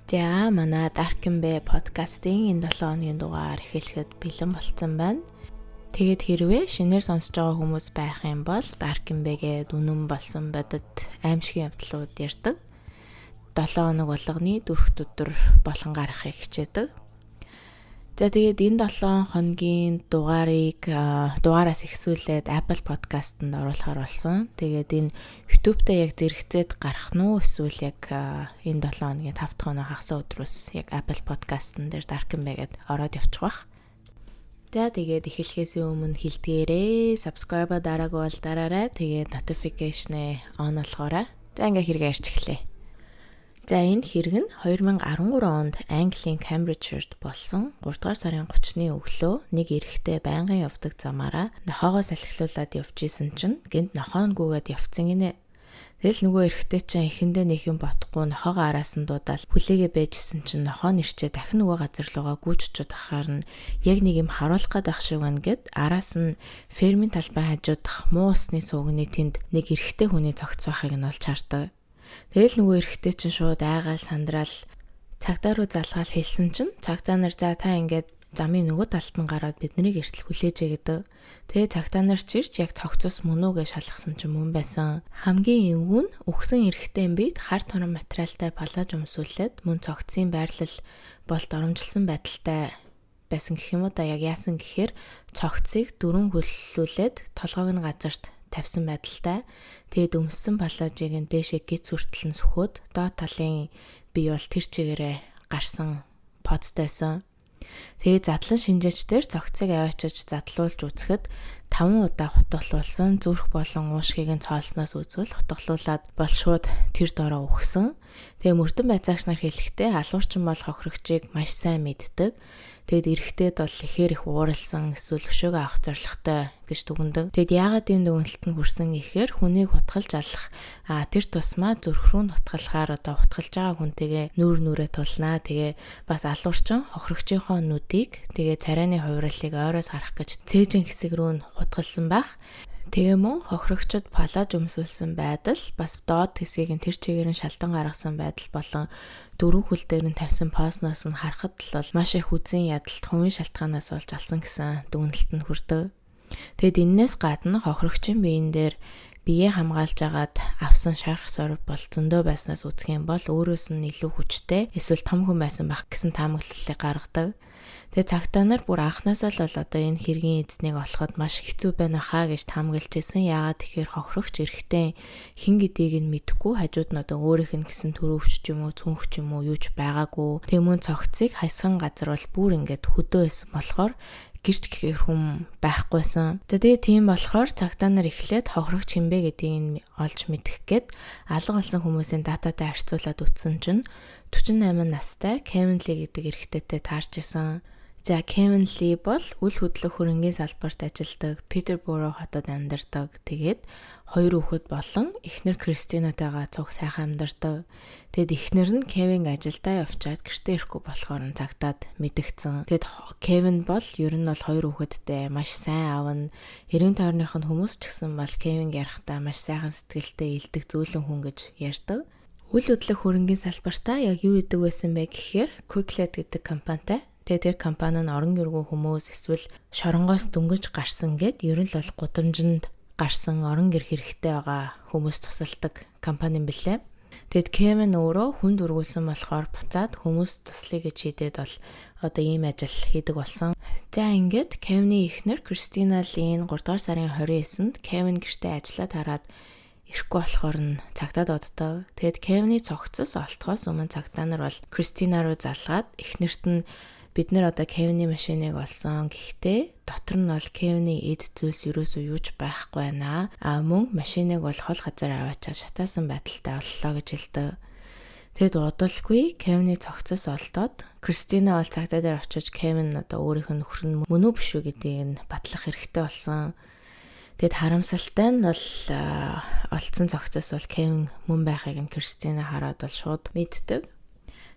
За манай Dark-Inn-Bay подкастын энэ 7 хоногийн дугаар эхлэхэд бэлэн болцсон байна. Тэгээд хэрвээ шинээр сонсож байгаа хүмүүс байх юм бол Dark-Inn-Bay-гээ үнэн болсон бодит аимшигын явдлууд ярьдаг. 7 хоног болгоны 4 өдөр болон гаргахыг хичээдэг. За тэгээд энэ 7 хоногийн дугаараас ихсүүлээд Apple Podcast-д оруулахар болсон. Тэгээд энэ YouTube-д яг зэрэгцээд гарах нь уу эсвэл яг энэ 7 хоногийн 5 дахь хоног хагас өдрөөс яг Apple Podcast-н дээр Dark-Inn-Bay-гээд ороод явчих бах. За тэгээд эхлэхээс өмнө хэлдгээрээ subscribe дараагүй бол дараарай. Тэгээд notification-ээ on болгоорой. За ингээ хэрэгээ ярьж эхлэе. За энэ хэрэг нь 2013 онд Английн Cambridge-д болсон 3 дугаар сарын 30-ны өглөө нэг эрэгтэй байнгын явдаг замаараа нохоогоо салхилуулад явж исэн чинь гэнт нохоо нь гүгээд явцсан гинэ. Тэгэл нөгөө эрэгтэй чинь эхэндээ нэг юм бодохгүй нохоогоо араас нь дуудаал хүлээгээ байжсэн чинь нохоо нэрчээ дахин нөгөө газар руугаа гүйччүүд ахаар нь яг нэг юм харуулах гээд ах шиг байна гэд араас нь фермийн талбай хажуудах муу усны суугны тэнд нэг эрэгтэй хүний цогц байхыг нь олж хардаг. Тэгэл нөгөө эрэгтэй чинь шууд айгаал сандраал цагдаа руу залгаал хэлсэн чинь цагдаа нар за та ингээд замын нөгөө талд нь гараад биднийг эртэл хүлээжээ гэдэг. Тэгээ цагдаа нар ч ирж яг цогцос мөн үгээ шалгасан чинь мөн байсан. Хамгийн эвгүй нь үхсэн эрэгтэй бид хар торон материалтай палаж өмсүүлээд мөн цогцын байрлал бол доромжилсан байдалтай байсан гэх юм уу да яг яасан гэхээр цогцыг 4 хөллүүлээд толгойг нь газарт тавьсан байдалтай. Тэгээд өмссөн палажийг нь дээшээ гиз хүртэл нь сөхөөд доод талын бие бол тэр чигээрээ гарсан подстайсан. Тэгээд задлан шинжээчдэр цогцыг аваачиж задлуулж үзэхэд 5 удаа хутгалуулсан зүрх болон уушгийг нь цоолсноос үзвэл хутгалуулад бол шууд тэр доороо өгсөн. Тэгээ мөрдөн байцаагч нар хэлэхдээ алуурчин бол хохирогчийг маш сайн мэддэг. Тэгэд эрэхтэд бол ихээр их ууралсан эсвэл өшөөгөө авах зорилготой гэж дүгнэдэг. Тэгэд яагаад ийм дүгнэлт нь хүрсэн гэхээр хүнийг хутгалж алах тэр тусмаа зүрх рүү нь хутгалахаар одоо хутгалж байгаа хүнтэйгээ нүрээ тулнаа. Тэгээ бас алуурчин хохирогчийнхоо нүдийг тэгээ царайны хувирлыг ойроос харах гэж цээжин хэсэг рүү нь хутгалсан байх. Тэгээ мөн хохирогчд палаж өмсүүлсэн байдал бас доод хэсгийг нь тэр чигээр нь шалтан гаргасан байдал болон 4 хөл дээр нь тавьсан позноос нь харахад л бол маш их үзэн ядалт хувийн шалтгаанаас болж алсан гэсэн дүгнэлт нь хүрдэг. Тэгэд энээс гадна хохирогчийн биеийн дээр биеэ хамгаалж агаад авсан шарх сорив бол зөндөө байснаас үзэх юм бол өөрөөс нь илүү хүчтэй эсвэл том хүн байсан байх гэсэн таамаглалыг гаргадаг. Тэгээ цагтаа нар бүр анхнаасаа л бол одоо энэ хэргийн эзнийг олоход маш хэцүү байна хаа гэж таамаглаж исэн. Яагаад тэгэхээр хохирогч эрэхтэй хин гэдгийг нь мэдэхгүй хажууд нь одоо өөрийнх нь гэсэн төрөвч ч юм уу цүнх ч юм уу юуч байгаагүй. Тэгээ мөн цогцыг хайсхан газар бол бүр ингээд хөдөө байсан болохоор гэрч гэхээр хүм байхгүйсэн. Тэгээ тийм болохоор цагтаа нар эхлээд хохирогч хинбэ гэдгийг нь олж мэдэх гээд алга болсон хүмүүсийн дататай харьцуулаад үтсэн чинь 48 настай Kevin Lee гэдэг эрэгтэйтэй таарч исэн. За Kevin Lee бол үл хөдлөх хөрөнгийн салбарт ажилладаг, Peterborough хотод амьдардаг. Тэгээд 2 хүүхэд болон эхнэр Кристинатайгаа цуг сайхан амьдардаг. Тэгэд эхнэр нь Kevin ажилдаа явчаад гэртээ ирэхгүй болохоор нь цагтаад мэдгдсэн. Тэгэд Kevin бол ер нь бол 2 хүүхэдтэй маш сайн аав нь эргэн тойрных нь хүмүүс ч гэсэн бол Kevin ярахтаа маш сайхан сэтгэлтэй илдэг зөөлөн хүн гэж ярьдаг. Үл хөдлөх хөрөнгийн салбартаа яг юу идэг байсан бэ гэхээр Quickled гэдэг компанитай. Тэгээ тэр компани нь орон гэргүй хүмүүс эсвэл шоронгоос дөнгөж гарсан гэд ер нь л бол гудамжинд гарсан орон гэр хэрэгтэй байгаа хүмүүс тусалдаг компани юм билээ. Тэгэд Kevin өөрөө хүнд үргүүлсэн болохоор буцаад хүмүүс туслая гэж шийдээд бол одоо ийм ажил хийдэг болсон. За ингээд Kevin-ийн эхнэр Christina Lee 3 дугаар сарын 29-нд Kevin гэртээ ажиллаад хараад ирэхгүй болохоор нь цагтаа дууддаг. Тэгэд Kevin-ийн цогцос олтгоос өмнө цагтаа нар бол Christina руу залгаад эхнэрт нь бид нар одоо Kevin-ийн машиныг олсон. Гэхдээ дотор нь бол Kevin-ийн эд зүйлс юусоо юуж байхгүй байна. Мөн машиныг бол хол газар аваачаад шатаасан байдалтай оллоо гэж хэлдэг. Тэгэд удалгүй Kevin-ийн цогцос олдоод Christina бол цагтаа дээр очиж Kevin одоо өөрийнх нь нөхөр нь мөн үү биш үү гэдгийг нь батлах хэрэгтэй болсон. Тэгэд харамсалтай нь бол олдсон цогцос бол Kevin мөн байхыг нь Christina хараад бол шууд мэддэг.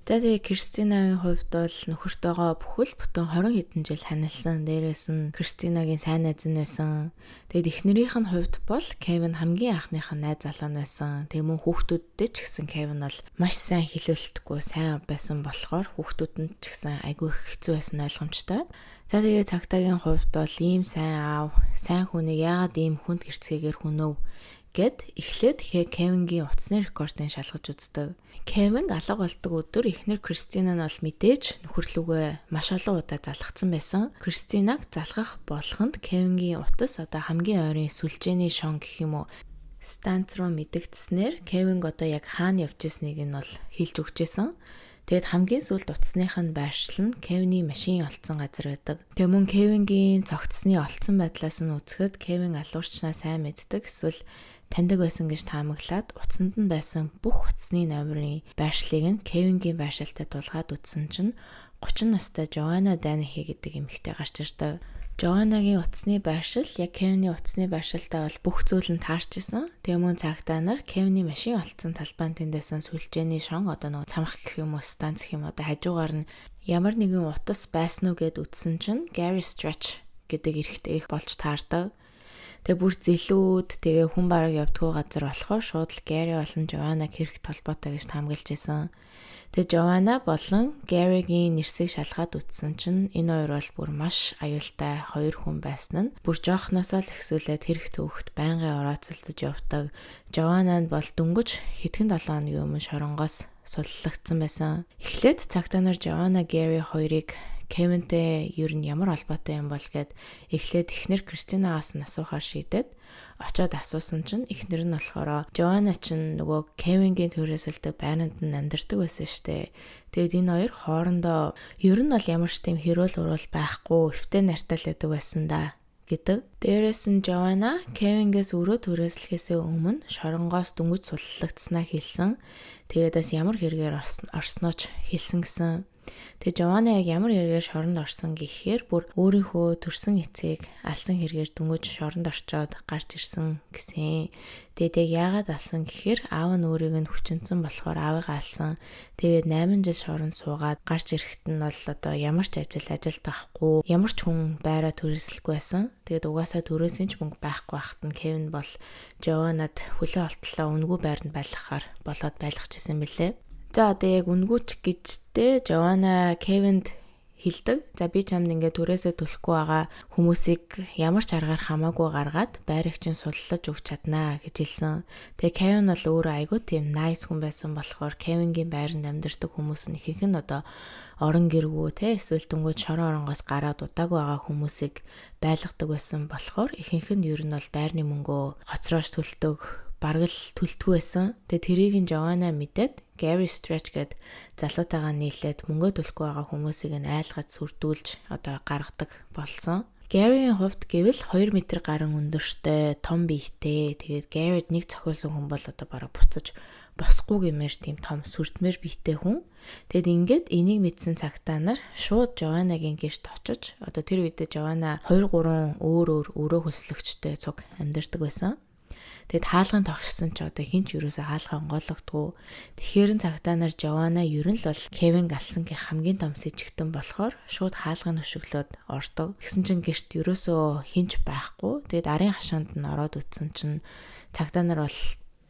За тэгээ Кристинагийн хувьд бол нөхөртөөгөө бүхэл бүтэн 20 хэдэн жил танилсан. Дээрээс нь Кристинагийн сайн найз нь байсан. Тэгээд эхнэрийнх нь хувьд бол Кевин хамгийн анхных нь найз залуу нь байсан. Тэгээ мөн хүүхдүүдтэй ч гэсэн Кевин бол маш сайн хэлүүлэлтгүй сайн байсан болохоор хүүхдүүдэнд ч гэсэн айгүй их хэцүү байсан ойлгомжтой. За тэгээ цагтаагийн хувьд бол ийм сайн аав, сайн хүнийг яагаад ийм хүнд гэрцгээгээр хүнөв гэд эхлээд Кевингийн утасны рекордыг шалгаж үздэг. Кевин алга болдог өдөр эхнэр Кристина нь бол мэдээж нөхөрлөгөө маш олон удаа залгацсан байсан. Кристинаг залгах болгонд Кевингийн утас одоо хамгийн ойрын сүлжээний шон гэх юм уу станц руу мэдэгдснээр Кевинг одоо яг хаана явж ирснийг нь бол хэлж өгч байсан. Тэгэд хамгийн сүүлд утасных нь байршил нь Кевиний машин олцсон газар байдаг. Тэгээ мөн Кевингийн цогцсны олцсон байдлаас нь үзэхэд Кевин алуурчнаа сайн мэддэг эсвэл таньдаг байсан гэж таамаглаад утсанд нь байсан бүх утасны номерын байршлыг нь Кевингийн байршилтай тулгаад үтсэн чинь 30 настай Жоанна Данихи гэдэг эмэгтэй гарч ирдэг. Жоаннагийн утасны байршил яг Кевиний утасны байршилтай бол бүх зүйл нь таарч исэн. Тэгээ мөн цагтаа нар Кевиний машин олцсон талбайн тэндээсэн сүлжээний шон одоо нөгөө цамх гэх юм уу станц гэх юм одоо хажуугаар нь ямар нэгэн утас байсан уу гэд үтсэн чинь Gary Stretch гэдэг эрэгтэй их болж таардаг. Тэгээ бүр зэлүүд тэгээ хүн бараг явдггүй газар болохоор шууд л Gary болон Joanna хэрэг толботой гэж таамаглаж исэн. Тэгээ Joanna болон Gary-гийн нэрсийг шалгаад үтсэн чинь энэ хоёр бол бүр маш аюултай хоёр хүн байсан нь бүр жоохносоо л ихсүүлээд хэрэг төөхт байнгын орооцолдож явдаг. Joanna нь бол дөнгөж хэдхэн 7 хоногийн өмнө шоронгоос суллагдсан байсан. Эхлээд цагтаа нар Joanna Gary хоёрыг Кевинтэй ер нь ямар холбоотой юм бол гэд эхлээд эхнэр Кристинагаас нь асуухаар шийдээд очиод асуусан чинь эхнэр нь болохоор Жоанна чинь нөгөө Кевингийн төрөөсөлдөг байранд нь амьдардаг байсан штэ. Тэгэд энэ хоёр хоорондоо ер нь бол ямар ч тийм хэрүүл урал байхгүй эвтэй нартай л байдаг байсан да гэдэг. Дээрээс нь Жоанна Кевингээс өрөө төрөөслөхөөс өмнө шоронгоос дөнгөж суллагдсанаа хэлсэн. Тэгэдээс ямар хэрэгээр орснооч хэлсэн гэсэн. Тэгээ Жоанна яг ямар хэрэгээр шоронд орсон гэхээр бүр өөрийнхөө төрсөн эцэг алсан хэрэгээр дөнгөж шоронд орчоод гарч ирсэн гэсэн. Тэгээд яагаад алсан гэхээр аав нь өөрийг нь хүчинсэн болохоор аавыгаа алсан. Тэгээд 8 жил шоронд суугаад гарч ирэхэд нь бол одоо ямар ч ажилд авахгүй, ямар ч хүн байраа төрөсөлгүй байсан. Тэгээд угаасаа төрөөсөн ч мөнгө байхгүй байхад нь Кевин бол Жоаннад хөлөө олтлоо үнгүй байранд байлгахаар болоод байлгаж ирсэн мөлий. За одоо яг үнгүүч гэжтэй Жоанна Кевинд хэлдэг. За би чамд ингээд түрээсээ төлөхгүй байгаа хүмүүсийг ямар ч аргаар хамаагүй гаргаад байрыг чинь суллаж өгч чаднаа гэж хэлсэн. Тэгээ Кевин бол өөрөө айгүй тийм nice хүн байсан болохоор Кевингийн байранд амьдардаг хүмүүс нь ихэнх нь одоо орон гэргүү те эсвэл дөнгөж шорон оронгоос гараад удаагүй байгаа хүмүүсийг байлгадаг байсан болохоор ихэнх нь ер нь бол байрны мөнгөө хоцроож төлдөг бараг л төлтгөө байсан. Тэгээ тэрийг нь Жоанна мэдээд Gary Stretch гээд залуутайгаа нийлээд мөнгө төлөхгүй байгаа хүмүүсийг нь айлгаж сүрдүүлж одоо гаргадаг болсон. Gary-ийн хувьд гэвэл 2 м гаруй өндөртэй, том биетэй. Тэгээд Gary-д нэг цохиулсан хүн бол одоо бараг буцаж босгүй гэмээр тийм том сүрдмэр биетэй хүн. Тэгэд ингээд энийг мэдсэн цагтаа нар шууд Жоаннагийн гэрт очиж одоо тэр үедээ Жоанна 2-3 өөр өрөө хөслөгчтэй цуг амьдардаг байсан. Тэгэд хаалган тогшсон ч одоо хинч юусаа хаалгаа онгойлгодгүй. Тэгэхээр цагтаа нар Жоанна ер нь л бол Кевин галсан гэх хамгийн том сэжигтэн болохоор шууд хаалганы өшөглөөд ордог. Тэгсэн чинь гэрт юусоо хинч байхгүй. Тэгэд арын хашаанд нь ороод үтсэн чинь цагтаа нар бол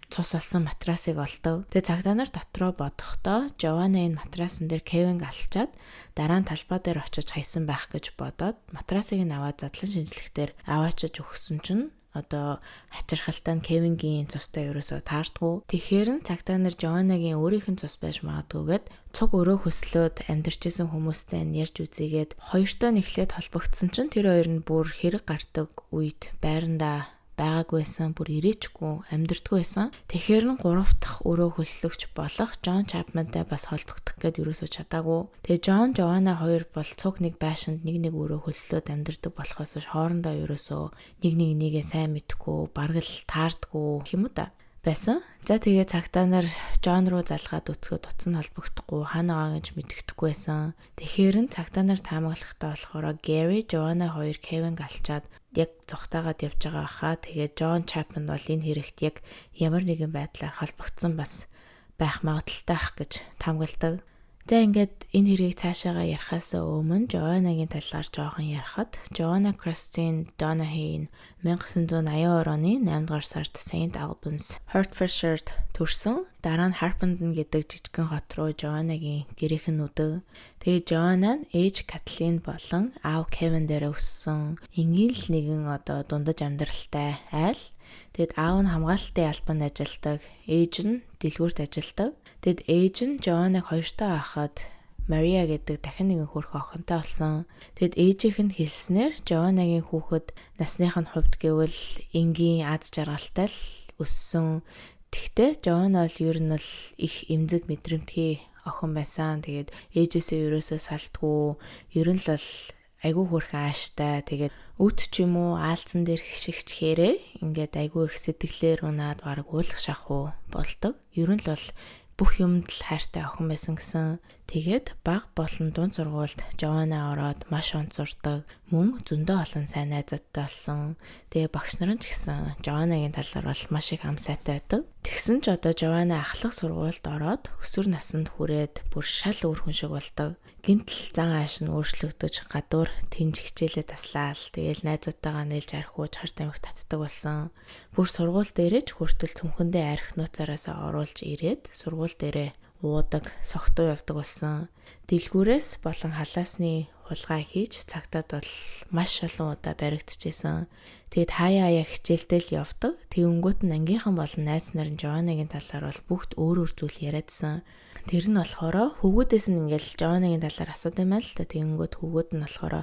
цус алсан матрасыг олдог. Тэгээ цагтаа нар дотроо бодохдоо Жоанна энэ матрасан дээр Кевин алчаад дараа нь талбай дээр очиж хайсан байх гэж бодоод матрасыг нь аваад задлан шинжлэхтэр аваачиж өгсөн чинь одоо хачирхалтай нь Кевингийн цустай ерөөсөө таардгүй. Тэгэхээр цагтаа нар Жоаннагийн өөрийнх нь цус байж магадгүйгээд цуг өрөө хөслөөд амьдарч исэн хүмүүстэй ярьж үзийгээд хоёртой нэхлээд холбогдсон чинь тэр хоёр нь бүр хэрэг гардаг үед байрандаа байгаагүйсэн, бүр ирээчгүй амьдрдаггүй байсан. Тэгэхээр нь 3 дахь өрөө хөслөгч болох John Chapman-тай бас холбогдох гээд ерөөсөө чадаагүй. Тэгээ Joanna хоёр бол цуг нэг байшинд нэг өрөө хөслөөд амьдрдаг болохоос хоорондоо ерөөсөө нэгээ сайн мэдгүй, бараг л таардгүй юм уу та байсан. За тэгээ цагтаа нар John руу залгаад үцгээд утсан холбогдохгүй хаана байгаа гэж мэддэхгүй байсан. Тэгэхээр нь цагтаа нар таамаглахтаа болохоор Gary, Joanna хоёр Kevin галчаад яг цухтаагаад явж байгаа хаа. Тэгээ John Chapman бол энэ хэрэгт яг ямар нэгэн байдлаар холбогдсон бас байх магадaltaй ах гэж таамагладаг. За ингээд энэ хэргийг цаашаага ярихаас өмнө Joanna-гийн талаар жоохон ярихад Joanna Christine Donahue 1982 оны 8 дугаар сард St. Albans, Hertfordshire төрсөн. Дараа нь Harpenden гэдэг жижигхэн хот руу Joanna-гийн гэрийнхэн нүдэг. Тэгээ Joanna нь ээж Kathleen болон аав Kevin дээр өссөн. Ингээл нэгэн дундаж амьдралтай айл. Тэгэд аав нь хамгаалалтын албанд ажилладаг, ээж нь дэлгүүрт ажилладаг. Тэгэд ээж нь Joanna-г хоёртой байхад Maria гэдэг дахин нэгэн хөрх охинтой болсон. Тэгэд ээжийнх нь хэлснээр Joanna-гийн хүүхэд насных нь хувьд гэвэл энгийн аз жаргалтай л өссөн. Тэгтээ Joanna бол ер нь л их эмзэг мэдрэмтгий охин байсан. Тэгээд ээжээсээ ерөөсөө салтгүй, ер нь л бол айгүй хөрх ааштай. Тэгээд өт ч юм уу аалцсан дээр хишигч хэрэг ингээд айгүй их сэтгэлээр унаад баг уулах шахуу болдог. Ер нь л бол бүх юмд л хайртай охин байсан гэсэн. Тэгээд баг болон дунд сургуульд Joanna ороод маш онцордог, мөн зөндөө олон сайн найзуудтай болсон. Тэгээ багш нар нь ч гэсэн Joanna-гийн талаар бол маш их ам сайтай байдаг. Тэгсэн ч Joanna ахлах сургуульд ороод өсвөр наснд хүрээд бүр шал өөр хүн шиг болдог. Гинтл зан ааш нь өөрчлөгдөж гадуур тэнж хичээлээ таслаал. Тэгээл найзуудтайгаа нийлж архиуж харт амиг татдаг болсон. Бүр сургууль дээрээ ч хүртэл цүнхэндээ архи нууцаараасаа оруулж ирээд сургууль дээрээ уудаг, согтуу явдаг болсон. Дэлгүүрээс болон халаасны хулгай хийж цагтад бол маш олон удаа баригдчихсэн. Тэгэд хаяа хичээлдээ л явдаг. Тэнгүүт нь ангийнхан болон найз нар нь Joanna-гийн талаар бол бүгд өөр зүйл яриадсан. Тэр нь болохоор хөвгүүдээс нь ингээл Joanna-гийн талаар асууд юм аа л та. Тэнгүүт хөвгүүд нь болохоор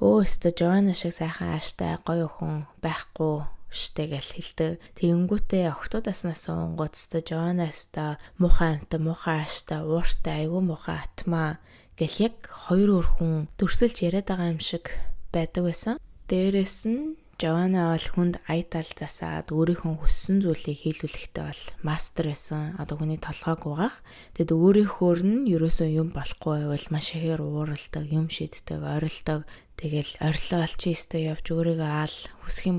өөстө Joanna шиг сайхан ааштай гоё охин байхгүй штэ гэж хэлдэг. Тэнгүүтээ охтуудаас нь асуунгууд өстө Joanna өстө муухай амтаа, муухай ааштай, ууртай, айгүй муухай атмаа гэл яг хоёр өөр хүн дүрсэлж яриад байгаа юм шиг байдаг байсан. Дээрээс нь Joanna бол хүнд аятал засаад өөрийнхөө хүссэн зүйлийг хийлүүлэхдээ бол мастер байсан. Хүний толгойг угаах. Тэгэд өөрийнхөөр нь ерөөсөө юм болохгүй байвал маш ихээр ууралдаг, юм шийддэг, орилдог. Тэгэл орилоо олчих ёстой явж өөрийгөө аал хүсэх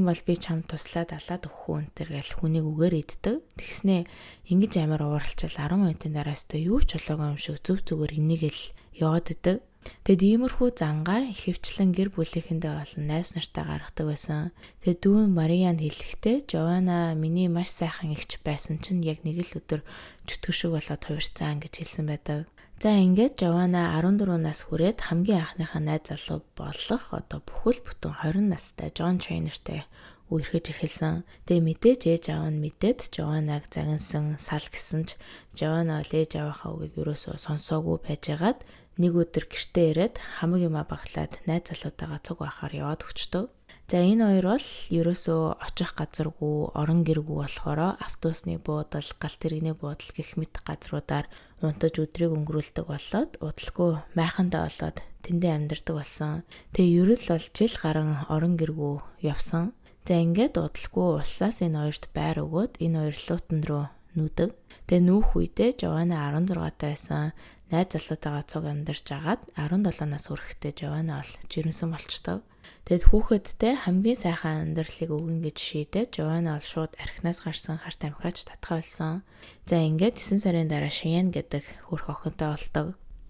юм бол би чамд туслаад алаад өгөх үү энэ гэл хүнийг үгээр иддэг. Тэгснээ ингэж амар ууралчвал 10 минутын дараас та юу ч болоогүй юм шиг зөв зүгээр энийг л яваад идэг. Тэгэд иймэрхүү зангаа ихэвчлэн гэр бүлийнхэндээ болон найз нартай гаргадаг байсан. Тэгэд дүүн Мария нь хэлэхдээ Joanna миний маш сайхан эгч байсан чинь яг нэг л өдөр чөтгөр шиг болоод хувирцсан гэж хэлсэн байдаг. За ингээд Joanna 14 нас хүрээд хамгийн анхныхаа найз залуу болох бүхэл бүтэн 20 настай John Trainerтэй үерхэж эхэлсэн. Тэгээ мэдээж ээж аав нь мэдээд Joanna-г загинсан сал гэсэн ч Joanna л ээж аавынхаа үгийг ерөөсөө сонсоогүй байжгаад нэг өдөр гэртээ ирээд хамаг юма баглаад найз залуутайгаа цуг байхаар яваад өчтөв. За энэ хоёр бол ерөөсөө очих газаргүй, орон гэргүй болохоор автобусны буудал, галт тэрэгний буудал гэх мэт газруудаар унтаж өдрийг өнгөрүүлдэг болоод удалгүй майхандаа болоод тэндээ амьдардаг болсон. Тэгээ ер нь бол жил гарan орон гэргүй явсан. За ингээд удалгүй улсаас энэ хоёрт байр өгөөд энэ хоёр луутан руу нүдэг. Тэгээ нүүх үедээ Joanna 16 тайсан. Найз залуутайгаа цуг амьдарч агаад 17 нас хүрэхдээ Joanna бол жирэмсэн болчтой. Тэгэд хүүхэдтэй хамгийн сайхан амьдралыг өгнө гэж шийдээд Joanna бол шууд архинаас гарсан харт амхаач татхаа болсон. За ингээд 9 сарын дараа Cheyenne гэдэг хөрх охинтой болдог.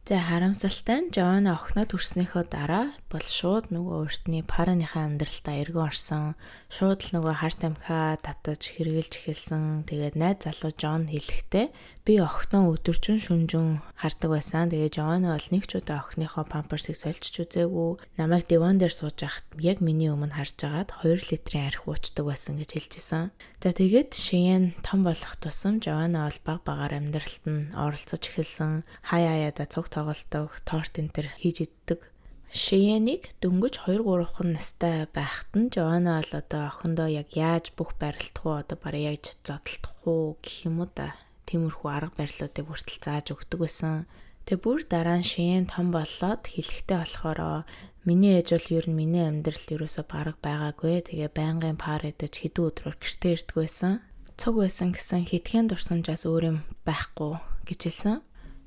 За харамсалтай нь Joanna охиноо төрснөөхөө дараа бол шууд нөгөө өөртний параныхаа амьдралтаа эргэн орсон. Шууд л нөгөө харт амхаа татаж хэрглэж эхэлсэн. Тэгээд найз залуу John хэлэхдээ би охиноо өдөржин шүнжин хардаг байсан. Тэгээ Joanna бол нэг ч удаа охиныхоо памперсыг сольчих үзээгүй. Намайг диван дээр сууж байхад яг миний өмнө харж агаад 2 литрийн архи уучдаг байсан гэж хэлжсэн. За тэгээд Cheyenne том болох тусам Joanna бол баг багаар амьдралд нь оролцож эхэлсэн. Хаяада цуг тоглолтог, торт энтер хийж иддэг. Cheyenne-ийг дөнгөж 2-3 настай байхад нь Joanna бол охиндоо яг яаж бүх барилдах уу, барыг яаж зодтолдох уу гэх юм уу да. Тиймэрхүү арга барилуудыг хүртэл зааж өгдөг байсан. Тэгээ бүр дараа нь Cheyenne том болоод хэлэхтэй болохоор миний ээж бол ер нь миний амьдрал ерөөсө бараг байгаагүй. Тэгээ байнгын пар идэж хэдэн өдрөөр гэртээ ирдэг байсан. Цуг байсан гэсэн хитгэн дурсамжаас өөр юм байхгүй гэж хэлсэн.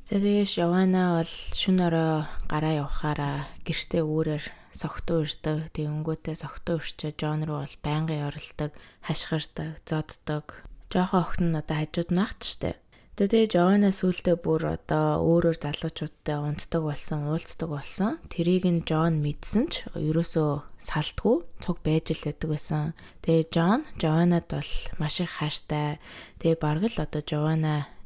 За тэгээ Joanna бол шөнө орой гараа явахаараа гэртээ өөрөөр согтуу ирдэг. Тэнгүүтээ согтуу ирчээ John руу бол байнгын оролдог, хашгирдаг, зоддог. Жохон охин нь хажууд наахт штэ. Тэгээ Жоанна сүүлдээ бүр одоо өөрөөр залуучуудтай унтдаг болсон, уулздаг болсон. Тэрийг нь Жон мэдсэн ч ерөөсөө салдгүй цуг байж л байдаг байсан. Тэгээ Жоаннад бол маш их хайртай. Тэгээ бараг л одоо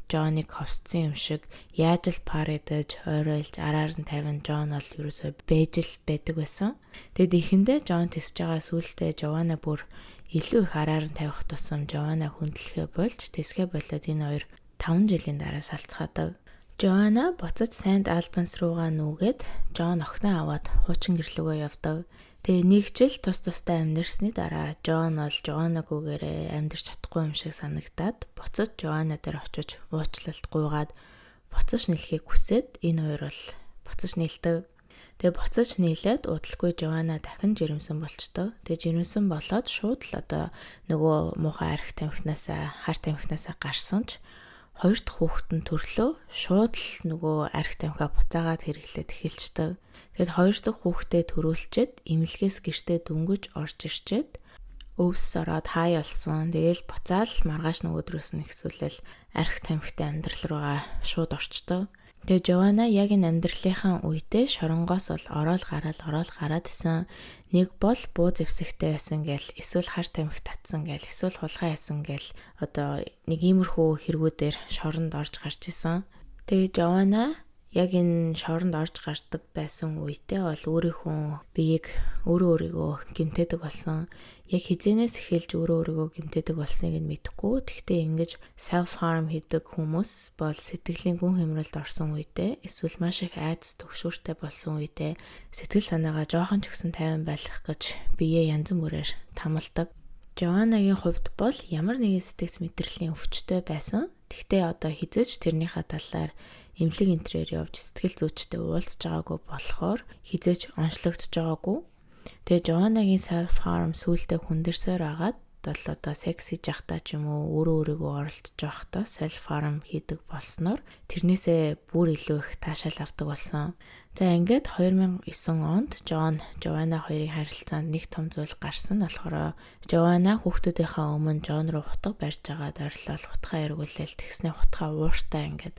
Жоныг ховсцсон юм шиг яаж л паридаж, ойройлж, араар нь тавин Жон бол ерөөсөө байж л байдаг байсан. Тэгээд ихэндээ Жон тэсэж байгаа сүүлдээ Жоанна бүр илүү их араар нь тавих тусам Жоанна хүндлэхээ болж тэсгээ болоод энэ хоёр 5 жилийн дараа салцгаадаг. Жоанна буцаж Сент Альбанс руугаа нүүгээд Жон охиноо аваад хуучин гэрлүүгөө явдаг. Тэгээ нэг жил тустай амьдэрсний дараа Жон бол Жоаннагүйгээр амьдарч чадахгүй юм шиг санагдаад буцаж Жоанна дээр очиж уучлалт гуйгаад буцаж нийлхийг хүсээд энэ хоёр бол буцаж нийлдэг. Тэгээ буцаж нийлээд удалгүй Жоанна дахин жирэмсэн болчтой. Тэгээ жирэмсэн болоод шууд л одоо нөгөө муухай арх тамхинасаа хар тамхинасаа гарсан ч хоёр дахь хүүхэд нь төрлөө шууд л нөгөө арх тамхиа буцаагаад хэрэглээд эхэлждэг. Тэгэд хоёр дахь хүүхдээ төрүүлчихэд эмнэлгээс гэртээ дөнгөж орж ирчээд өвс ороод хай олсон. Тэгээл буцаал маргааш нөгөөдрөөс нь ихсүүлэл арх тамхитай амьдрал руугаа шууд орчдог. Тэгээ Жоанна яг энэ амьдралынхаа үедээ шоронгоос бол ороод гараад исэн. Нэг бол буу зэвсэгтэй байсан гэл, эсвэл хар тамхи татсан гэл, эсвэл хулгай хийсэн гэл одоо нэг иймэрхүү хэрэгүүдээр шоронд орж гарч исэн. Тэгээ Жоанна яг энэ шоронд орж гардаг байсан үедээ бол өөрийнхөө биеийг өөрийгөө гэмтээдэг болсон. Яг хизэнээс эхэлж өөрийгөө гэмтээдэг болсныг нь мэдэхгүй. Тэгтээ ингэж self harm хийдэг хүмүүс бол сэтгэлийн гүн хямралд орсон үедээ эсвэл маш их айдас төгшүүртэй болсон үедээ сэтгэл санаагаа жоохон ч гэсэн тайван байлгах гэж биеэ янз бүрээр тамалдаг. Жоаннагийн хувьд бол ямар нэгэн сэтгэц мэдрэлийн өвчтөй байсан. Тэгтээ одоо хизээж тэрнийхээ талаар эмнэлэг энтрээр явж сэтгэл зүйчтэй уулзж байгаагүй болохоор хизээж онцлогдож байгаагүй. Тэгээ Жоаннагийн self harm сүултээ хүндэрсээр агаад бол одоо секс хийж явахдаа ч юм уу өөрийгөө оролдож явахдаа self harm хийдэг болсноор тэрнээсээ бүр илүү их таашаал авдаг болсон. За ингээд 2009 онд Жоанна хоёрын харилцаанд нэг том зүйл гарсан нь болохоор Жоанна хүүхдүүдийнхээ өмнө Жон руу хутга барьж байгаад орилол хутгаа эргүүлээл тэгснээ хутгаа ууртай ингээд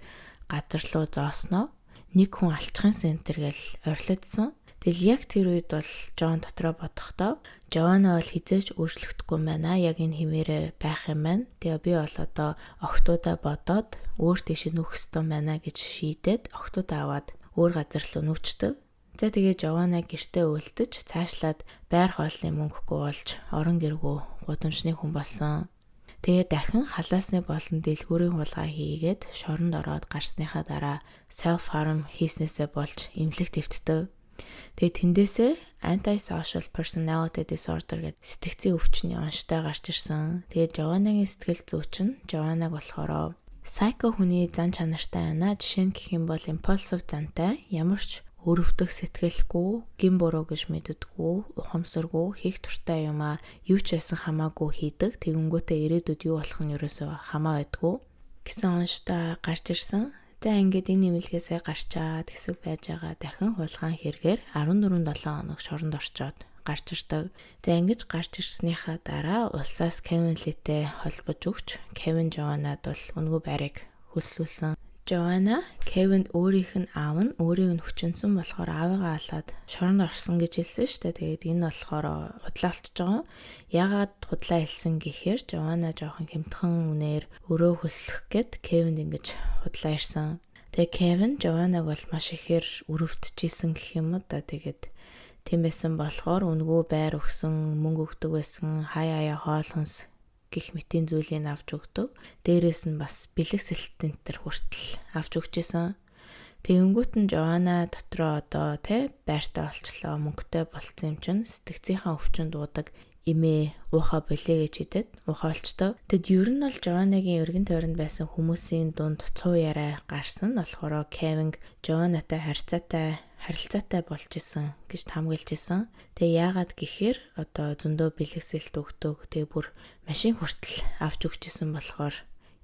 газар руу зоосноо нэг хүн алчхын центр гэл орилдсон. Тэгэл яг тэр үед бол Жон дотроо бодохдоо Жоанна бол хизээч өөрчлөгдөхгүй байна. Яг энэ хэмээрээ байх юм байна. Тэгээ би бол одоо охтуудаа бодоод өөр тийш нүүх ёстой байна гэж шийдээд охтуудаа аваад өөр газар руу нүүчдэг. За тэгээ Жоанна гэртээ үлдэж цаашлаад байр хоолны мөнгөгүй болж орон гэргүй гудамжны хүн болсон. Тэгээ дахин халаасны болон дэлгүүрийн хулгай хийгээд шоронд ороод гарсныхаа дараа self harm хийснээсээ болж эмнэлэгт хэвтдэг. Тэгээ тэндээсээ antisocial personality disorder гэдэг сэтгцийн өвчний онцтой гарч ирсэн. Тэгээ Жоаннагийн сэтгэл зүйч нь Жоаннаг болохоор psycho хүний зан чанартай байна. Жишээ нь гэх юм бол impulsive зантай, ямар ч өрөвдөх сэтгэлгүй, гин буруу гэж мэддэггүй, ухамсаргүй, хийх туртай юмаа юу ч байсан хамаагүй хийдэг. Тэгэнгүүтээ ирээдүйд юу болох нь ерөөсөө хамаа байдгүй гэсэн онцтой гарч ирсэн. За ингээд энэ эмнэлгээсээ гарчаад хэсэг байж байгаа дахин хулгайн хэрэгээр 14-7 хоног шоронд орчоод гарч ирдэг. За ингэж гарч ирснийхаа дараа улсаас Кевин Литэй холбож өгч Кевин Жоаннад бол үнэгүй байрыг хүслүүлсэн. Жоанна Кевинд өөрийнх нь аав нь өөрийг нь хүчинсэн болохоор аавыгаа алаад шоронд орсон гэж хэлсэн шүү дээ. Тэгээд энэ болохоор худлаа болчихж байгаа. Ягаад худлаа хэлсэн гэхээр Жоанна жоохон хямдхан үнээр өрөө хөслөх гээд Кевинд ингэж худлаа ирсэн. Тэгээ Кевин Жоаннаг бол маш ихээр өрөвдөжсэн гэх юм уу да. Тэгээд тийм байсан болохоор үнэгүй байр өгсөн, мөнгө өгдөг байсан, хаяа хоол хүнс гих мэтийн зүйлийг авч өгдөг. Дээрээс нь бас бэлэг сэлтэн төр хүртэл авч өгчээсэн. Тэгэнгүүт нь Жоанна дотроо одоо байртай болчлоо, мөнгөтэй болцсон юм чинь сэтгцийнхаа өвчин дуудаг имээ ууха болээ гэж хэдэд ууха болчтой. Тэгэд ер нь бол Жоаннагийн өргөн тойронд байсан хүмүүсийн дунд цуу яриа гарсан нь болохоор Кевин Жоаннатай харилцаатай болж исэн гэж таамаглаж исэн. Тэгээ яагаад гэхээр одоо зөндөө бэлгэсэлт өгдөг. Тэгээ бүр машин хүртэл авч өгч исэн болохоор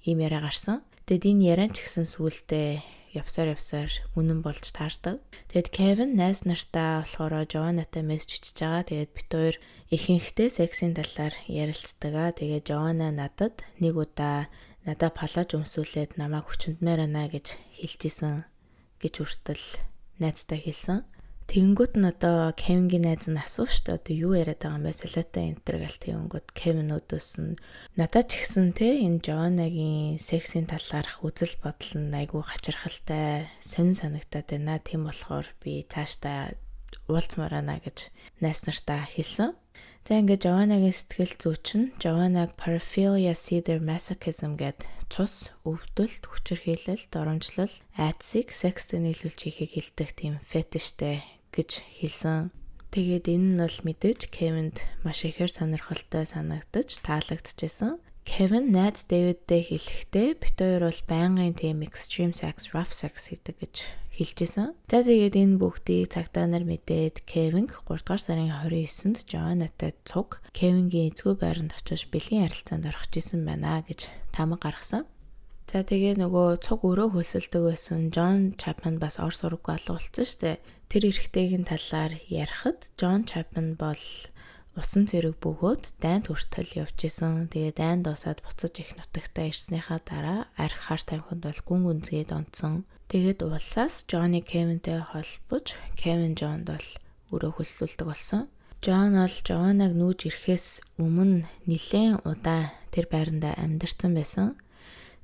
ийм яриа гарсан. Тэгэд энэ яриа ч гэсэн сүултээ явсаар үнэн болж таардаг. Тэгэд Кевин найз нартаа болохоор Жоаннатай мессеж бичиж байгаа. Тэгээд бид хоёр ихэнхдээ сексийн талаар ярилцдаг. Тэгээд Жоанна надад нэг удаа надад палаж өмсүүлээд намайг хүчнэмээр байна гэж хэлжсэн гэж хүртэл найзтай хэлсэн. Тэгэнгүүт нь одоо Кевингийн найз нь асуув шүү дээ. Одоо юу яриад байгаа юм бэ? Солиотой энтер гэл тэгэнгүүт Кевин өдөөс нь надад ч гэсэн те энэ Жоанагийн сексийн талаарх үзэл бодол нь айгүй гачирхалтай, сонин санагтаад байна. Тийм болохоор би цаашдаа уулзмаар байна гэж найз нартаа хэлсэн. Тэгээ ингээд Жоанагийн сэтгэл зүйч нь Жоанаг paraphilia sadomasochism гэд цус, өвдөлт, хүчирхийлэл, доромжлол, айдсыг секстэй нийлүүлж хийхийг хэлдэг тийм фетиштэй гэж хэлсэн. Тэгээд энэ нь бол мэдээж Кевинд маш ихээр сонирхолтой санагдаж таалагдчихсэн. Кевин найз Дэвидтэй хэлэхдээ бит хоёр бол байнгын тийм extreme sex, rough sex хийдэг гэж хэлжсэн. За тэгээд энэ бүгдийг цагдаа нар мэдээд Кевин 3 дугаар сарын 29-нд Жоанатай цуг Кевингийн эзгүй байранд очиж бэлгийн харилцаанд орох гэсэн байна гэж тамга гаргасан. За тэгээ нөгөө цуг өрөө хөлсөлдөг байсан Джон Чапман бас ор сургуу алуулсан штэ. Тэр эрэгтэйгийн талаар ярихад Джон Чапман бол усан цэрэг бөгөөд дайнд хүртэл явж исэн. Тэгээ дайнд досаад буцаж их нутагтаа ирснийхаа дараа арх хар тамхинд бол гүн гүнзгийд онцсон. Тэгээд улсаас Джонни Кевинтэй холбож Кевин Жонд бол өрөө хөлсүүлдэг болсон. Джон бол Жоанаг нүүж ирэхээс өмнө нэлээд удаа тэр байранда амьдарсан байсан.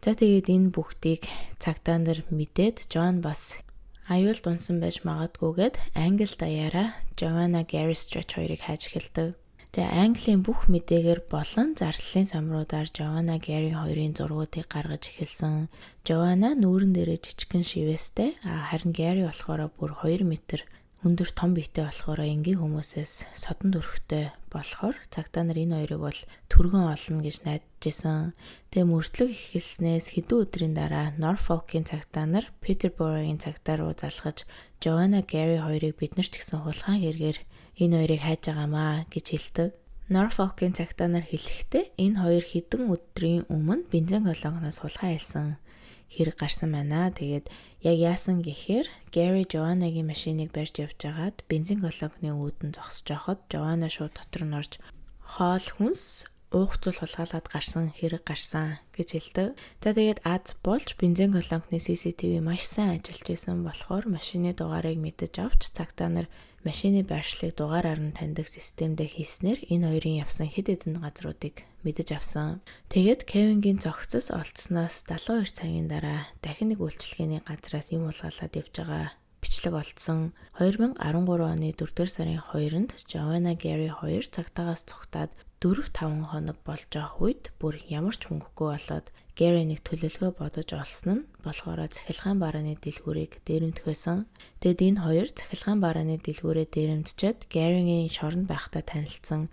За тэгээд энэ бүгдийг цагдаа нар мэдээд Джон бас аюулд унсан байж магадгүйгээд англи даяараа Joanna Gary Stretch хоёрыг хайж эхэлдэг. Тэгээ Английн бүх мэдээгээр болон зарлалын самруудаар Joanna Gary хоёрын зургуудыг гаргаж эхэлсэн. Joanna нүүрэн дээрээ жижигхэн шивэстэй, харин Gary болохоор бүр 2 метр өндөр том биетэй болохоор энгийн хүмүүсээс содон төрхтэй болохоор цагдаа нар энэ хоёрыг бол түргэн олно гэж найдаж исэн. Тэгээ мөрдлөг эхэлснээс хэдэн өдрийн дараа Norfolk-ийн цагдаа нар Peterborough-ийн цагдаа руу залгаж Joanna Gary хоёрыг бид нар ч гэсэн хулгайн хэрэгээр энэ хоёрыг хайж байгаамаа гэж хэлдэг. Norfolk-ийн цагдаа нар хэлэхдээ энэ хоёр хэдэн өдрийн өмнө бензин колонкноос хулгай хэлсэн хэрэг гарсан байна. Тэгээд яг яасан гэхээр Gary Joanna-гийн машиныг барьж явж байгаад бензин колонкны үүдэн зогсож байхад Joanna шууд дотор нь орж хоол хүнс уух зүйл хулгайлаад гарсан хэрэг гарсан гэж хэлдэг. За тэгээд аз болж бензин колонкны CCTV маш сайн ажиллаж исэн болохоор машины дугаарыг мэдэж авч цагдаа нар машины байршлыг дугаараар нь таньдаг системдээ хийснээр энэ хоёрын явсан хэд хэдэн газруудыг мэдэж авсан. Тэгээд Кевингийн зохицос олдсноос 72 цагийн дараа дахин нэг үйлчилгээний газраас юм улгаалаад явж байгаа бичлэг олдсон. 2013 оны 4-р сарын 2-нд Joanna Gary 2 цагтаагаас цугтаад 4-5 хоног болж авах үед бүр ямар ч хөнгөхгүй болоод Gary нэг төлөвлөгөө бодож олсон нь болохоор цахилгаан барааны дэлгүүрийг дээрэмдэх байсан. Тэгэд энэ хоёр цахилгаан барааны дэлгүүрээ дээрэмдчихэд Gary-гийн шоронд байхдаа танилцсан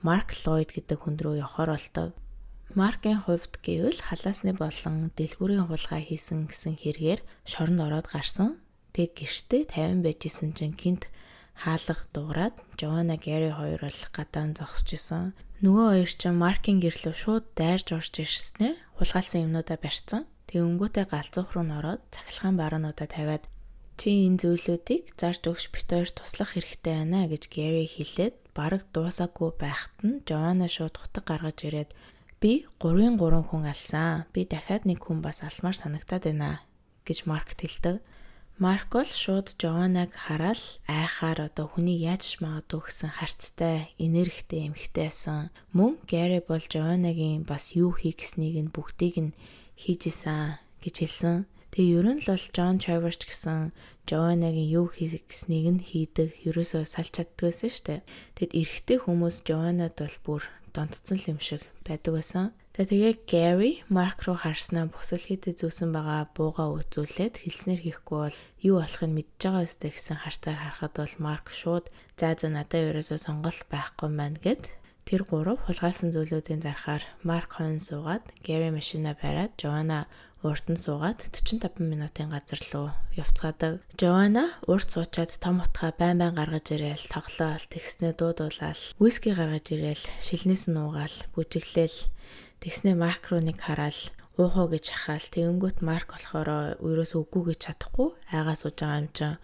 Mark Lloyd гэдэг хүн рүү явахаар болдог. Маркийн хувьд гэвэл халаасны болон дэлгүүрийн хулгай хийсэн гэсэн хэргээр шоронд ороод гарсан. Тэг гэртээ 50 байж исэн чинь гинт хаалга дуурайд Joanna Gary хоёр бол гадаан зогсож исэн. Нөгөө хоёр ч Маркийн гэрлөө шууд дайрж орж ирснээр хулгайлсан юмнуудаа барьсан. Тэг өнгөтэй галзуух руу нороод цахилгаан бараануудаа тавиад чи энэ зүйлүүдийг зарж өгч бит хоёр туслах хэрэгтэй байна гэж Gary хэлээд бараг дуусаагүй байхад нь Joanna шууд хутаг гаргаж ирээд би 3 хүн алсан. Би дахиад нэг хүн бас алмаар санагтаад байна гэж Маркт хэлдэг. Марк бол шууд Joanna-г хараад айхаар одоо хүний яаж магадгүй гэсэн харцтай, энергитэй эмэгтэй байсан. Мөн Gary бол Joanna-гийн бас юу хийх гэснийг нь бүгдийг нь хийж исэн гэж хэлсэн. Тэгээ ер нь л бол John Travers гэсэн Joanna-гийн юу хийх гэснийг нь хийдэг, ерөөсөө салж чаддгүйсэн шүү дээ. Тэгэд эрэгтэй хүмүүс Joanna-д бол бүр донтцсон юм шиг байдаг байсан. Тэгээ Gary Mark руу харснаа бүсэл хийдэ зүүсэн байгаа бууга үзүүлээд хэлснээр хийхгүй бол юу болохыг мэдж байгаа өстэй гэсэн харцаар харахад бол Mark шууд за надад ерөөсөө сонголт байхгүй маань гэд тэр гурав хулгайлсан зүйлүүдийн зархаар Mark хойно суугаад Gary машина бариад Joanna урд нь суугаад 45 минутын газар руу явцгаадаг. Joanna урд суучаад том утгаа байн гаргаж ирээл тоглоол тэгснээ дуудуулаад виски гаргаж ирээл шилнээс нь уугаал бүжиглээл тэгснээ Марк руу нэг хараал уухаа гэж хахаал тэгэнгүүт Марк болохоор ерөөсөө үгүй гэж чадахгүй айгаа сууж байгаа юм чинь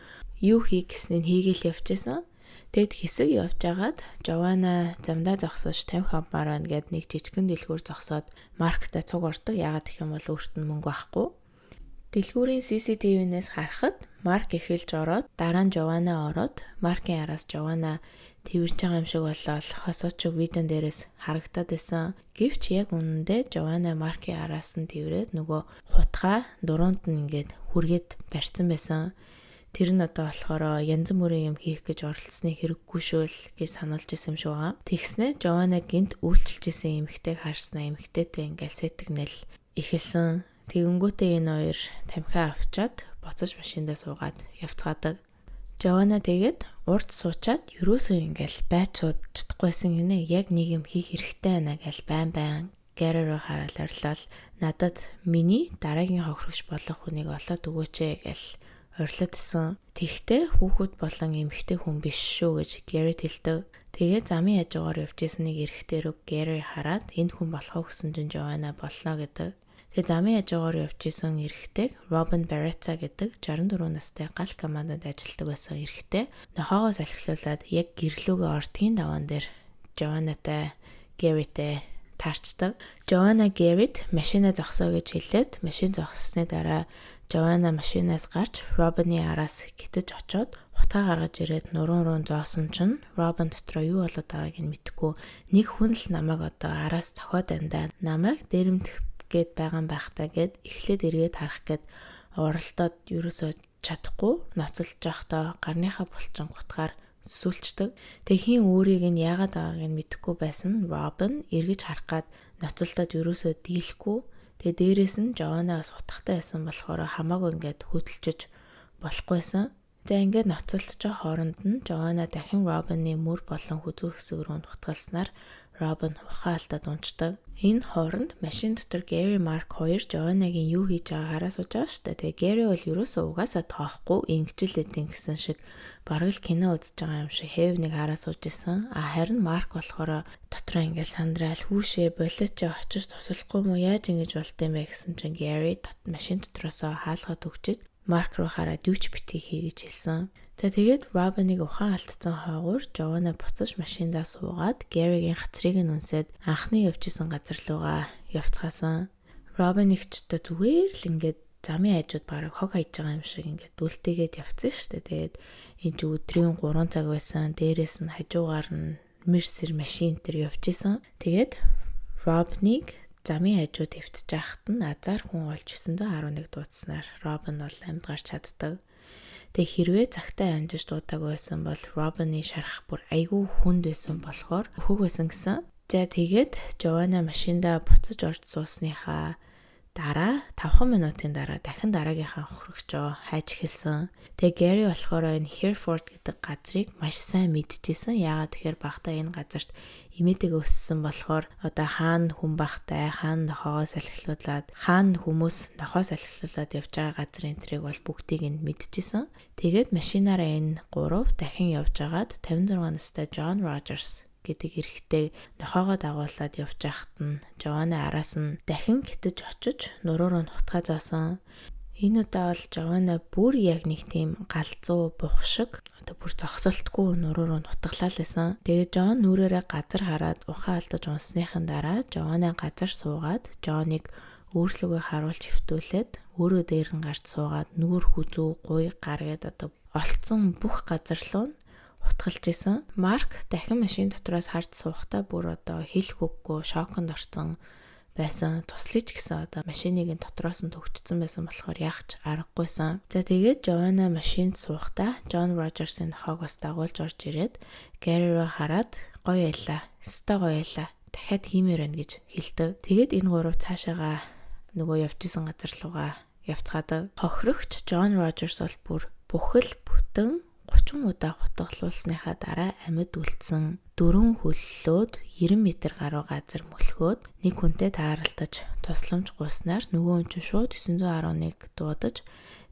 юу хийх гэснээ хийгээл явчихсан. Тэгэд хэсэг явж агаад Жована замдаа зогсож 50 хамаараа гээд нэг жижигэн дэлгүүр зогсоод Марктай цуг ордог. Яагаад гэх юм бол өөрт нь мөнгө байхгүй. Дэлгүүрийн CCTV-нээс харахад Марк эхэлж ороод дараа нь Жована ороод Маркийн араас Жована тэрж байгаа юм шиг болол хосоочиг видеон дээрээс харагдаад байсан. Гэвч яг үнэндээ Жована Маркийн араас нь тэрврээд нөгөө хутгаа дуруунд нь ингээд хүргээд барьсан байсан. Тэр нь одоо болохоор янз бүрийн юм хийх гэж оролцсны хэрэггүй шүүл гэж сануулж исэн юм шиг байгаа. Тэгснэ Жована гинт үйлчилж исэн эмэгтэйг харснаа эмэгтэйтэй ингээл сэтгэнэл эхэлсэн. Тэгэнгүүтээ энэ хоёр тамхиа авчаад буцаж машиндаа суугаад явцгаадаг. Жована тэгээд урд суучаад ерөөсөө ингээл байж сууж чадахгүйсэн гинэ. Яг нэг юм хийх хэрэгтэй байна гэж байн Гэри рүү хараад орлол надад миний дараагийн хохирогч болох хүнийг олоод өгөөч гэж орилдсон. Тэгтээ хүүхэд болон эмэгтэй хүн биш шүү гэж Гэри хэлдэг. Тэгээ замын хажуугаар явж исэн нэг эрэгтэй рүү Гэри хараад энэ хүн болох уу гэсэн чинь Жована болно гэдэг. Тэгээ замын хажуугаар явж исэн эрэгтэйг Робин Барретта гэдэг 64 настай гал командад ажилладаг байсан эрэгтэй нохоогоо салхилуулад яг гэрлүүгээ ортгийн даваан дээр Жованатай Гэритэй таарчдаг. Жована Гэрит машинаа зогсоо гэж хэлээд машин зогссны дараа Жована машинаас гарч Робины араас гитэж очоод хутгаа гаргаж ирээд нуруунд руу зоосон чинь Робин дотроо юу болоод байгааг нь мэдэхгүй нэг хүн л намайг одоо араас цохоод байна. Намайг дээрэмдэх гээд байгаа байхтаа гээд эхлээд эргээд харах гээд оролдоод ерөөсөө чадахгүй ноцолж явахдаа гарныхаа булчин гутгаар сүлчдэг. Тэхийн өөрийг нь яагаад байгааг нь мэдэхгүй байсан Робин эргэж харах гээд ноцолдоод ерөөсөө дийлэхгүй. Тэгээ дээрээс нь Жованаас утгатай байсан болохоор хамаагүй ингээд хөдөлчөж болохгүйсэн. Тэгээ ингээд ноцолж байгаа хооронд нь Жована дахин Робины мөр болон хүзүү хэсэг рүү нутгалснаар Робин ухаан алдаад унцдаг. Энэ хооронд машин дотор Гэри Марк хоёр Жованагийн юу хийж байгааг хараа сууж байгаа шүү дээ. Тэгээ Гэри бол ерөөсөө угаасаа тоохгүй ингэжлээдин гэсэн шиг бараг л кино үзэж байгаа юм шиг хэвнийг хараа сууж исэн. Харин Марк болохоор дотроо ингээл сандраал хүүшээ болооч очиж туслахгүй мó яаж ингэж болд юм бэ гэсэн чинь Гэри машин дотроосоо хаалгаад өгчээд Марк руу хараад юу ч битгий хий гэж хэлсэн. Тэгээд Робиныг ухаан алдсан хойгоор Жована буцаж машиндаа суугаад Гэригийн хацрыг нь үнсээд анхны явжсэн газар руугаа явцгаасан. Робин ихчтэй зүгээр л ингээд замын хажууд бараг хог хайж байгаа юм шиг ингээд үлдээгээд явцсан шүү дээ. Тэгээд энэ ч өдрийн 3 цаг байсан. Дээрээс нь хажуугаар нь Мерсер машин дээр явж исэн. Тэгээд Робиныг замын хажууд хэвтэж байхад нь азар хүн олж 911 дуудснаар Робин бол амьд гарч чаддаг. Тэг хэрвээ цагтаа амжиж дуудаг байсан бол Робины шарах бүр айгүй хүнд байсан болохоор өөхөг байсан гэсэн. За тэгээд Жована машиндаа буцаж орж суусныхаа дараа 5 минутын дараа дахин дараагийнхаа хохирогчоо хайж эхэлсэн. Тэгээ Гэри болохоор энэ Hereford гэдэг газрыг маш сайн мэдчихсэн. Яагаад тэгэхээр багтаа энэ газарт имэдэг өссөн болохоор одоо хаана хүн багтай, хаана нохоогоо салхилуулад, хаана хүмүүс нохоо салхилуулад явж байгаа газрын тэрийг бол бүгдийг нь мэдчихсэн. Тэгээд машинаараа энэ 3 дахин явж агаад 56 настай John Rogers гэдэг эрэгтэй нохоогоо дагуулад явж байхад нь Жована араас нь дахин гитэж очиж нуруу руу нутгаа зоосон. Энэ удаа бол Жована бүр яг нэг тийм галзуу бух шиг одоо бүр зогсолтгүй нуруу руу нутглаа л байсан. Тэгээд Жон нүрээрээ газар хараад ухаан алдаж унсныхын дараа Жована газар суугаад Жоныг өөрлөгөө харуулж хөвтүүлээд өөрөө дээр нь гарч суугаад нүүр хүзүү гуй гаргээд одоо олцсон бүх газар руу утгалж исэн. Марк дахин машин дотроос харж суухдаа бүр одоо хэлэх үггүй шоконд орсон байсан. Туслаж гисэн одоо машиныг нь дотроос нь төгчсөн байсан болохоор яах ч аргагүйсэн. За тэгээд Жована машинд суухдаа John Rogers-ын хог бас дагуулж орж ирээд Гэри рүү хараад гоё ялла, өстой гоё ялла, дахиад хиймээр байна гэж хэлдэг. Тэгээд энэ гурав цаашаага нөгөө явж исэн газар руугаа явцгаадаг. Хохирогч John Rogers бол бүр бүхэл бүтэн 30 удаа хутгалуулсныхаа дараа амьд үлдсэн 4 хөллөөд 90 м гаруй газар мөлхөөд нэг хүнтэй тааралдаж тусламж гуйснаар нөгөө хүн чинь шууд 911 дуудаж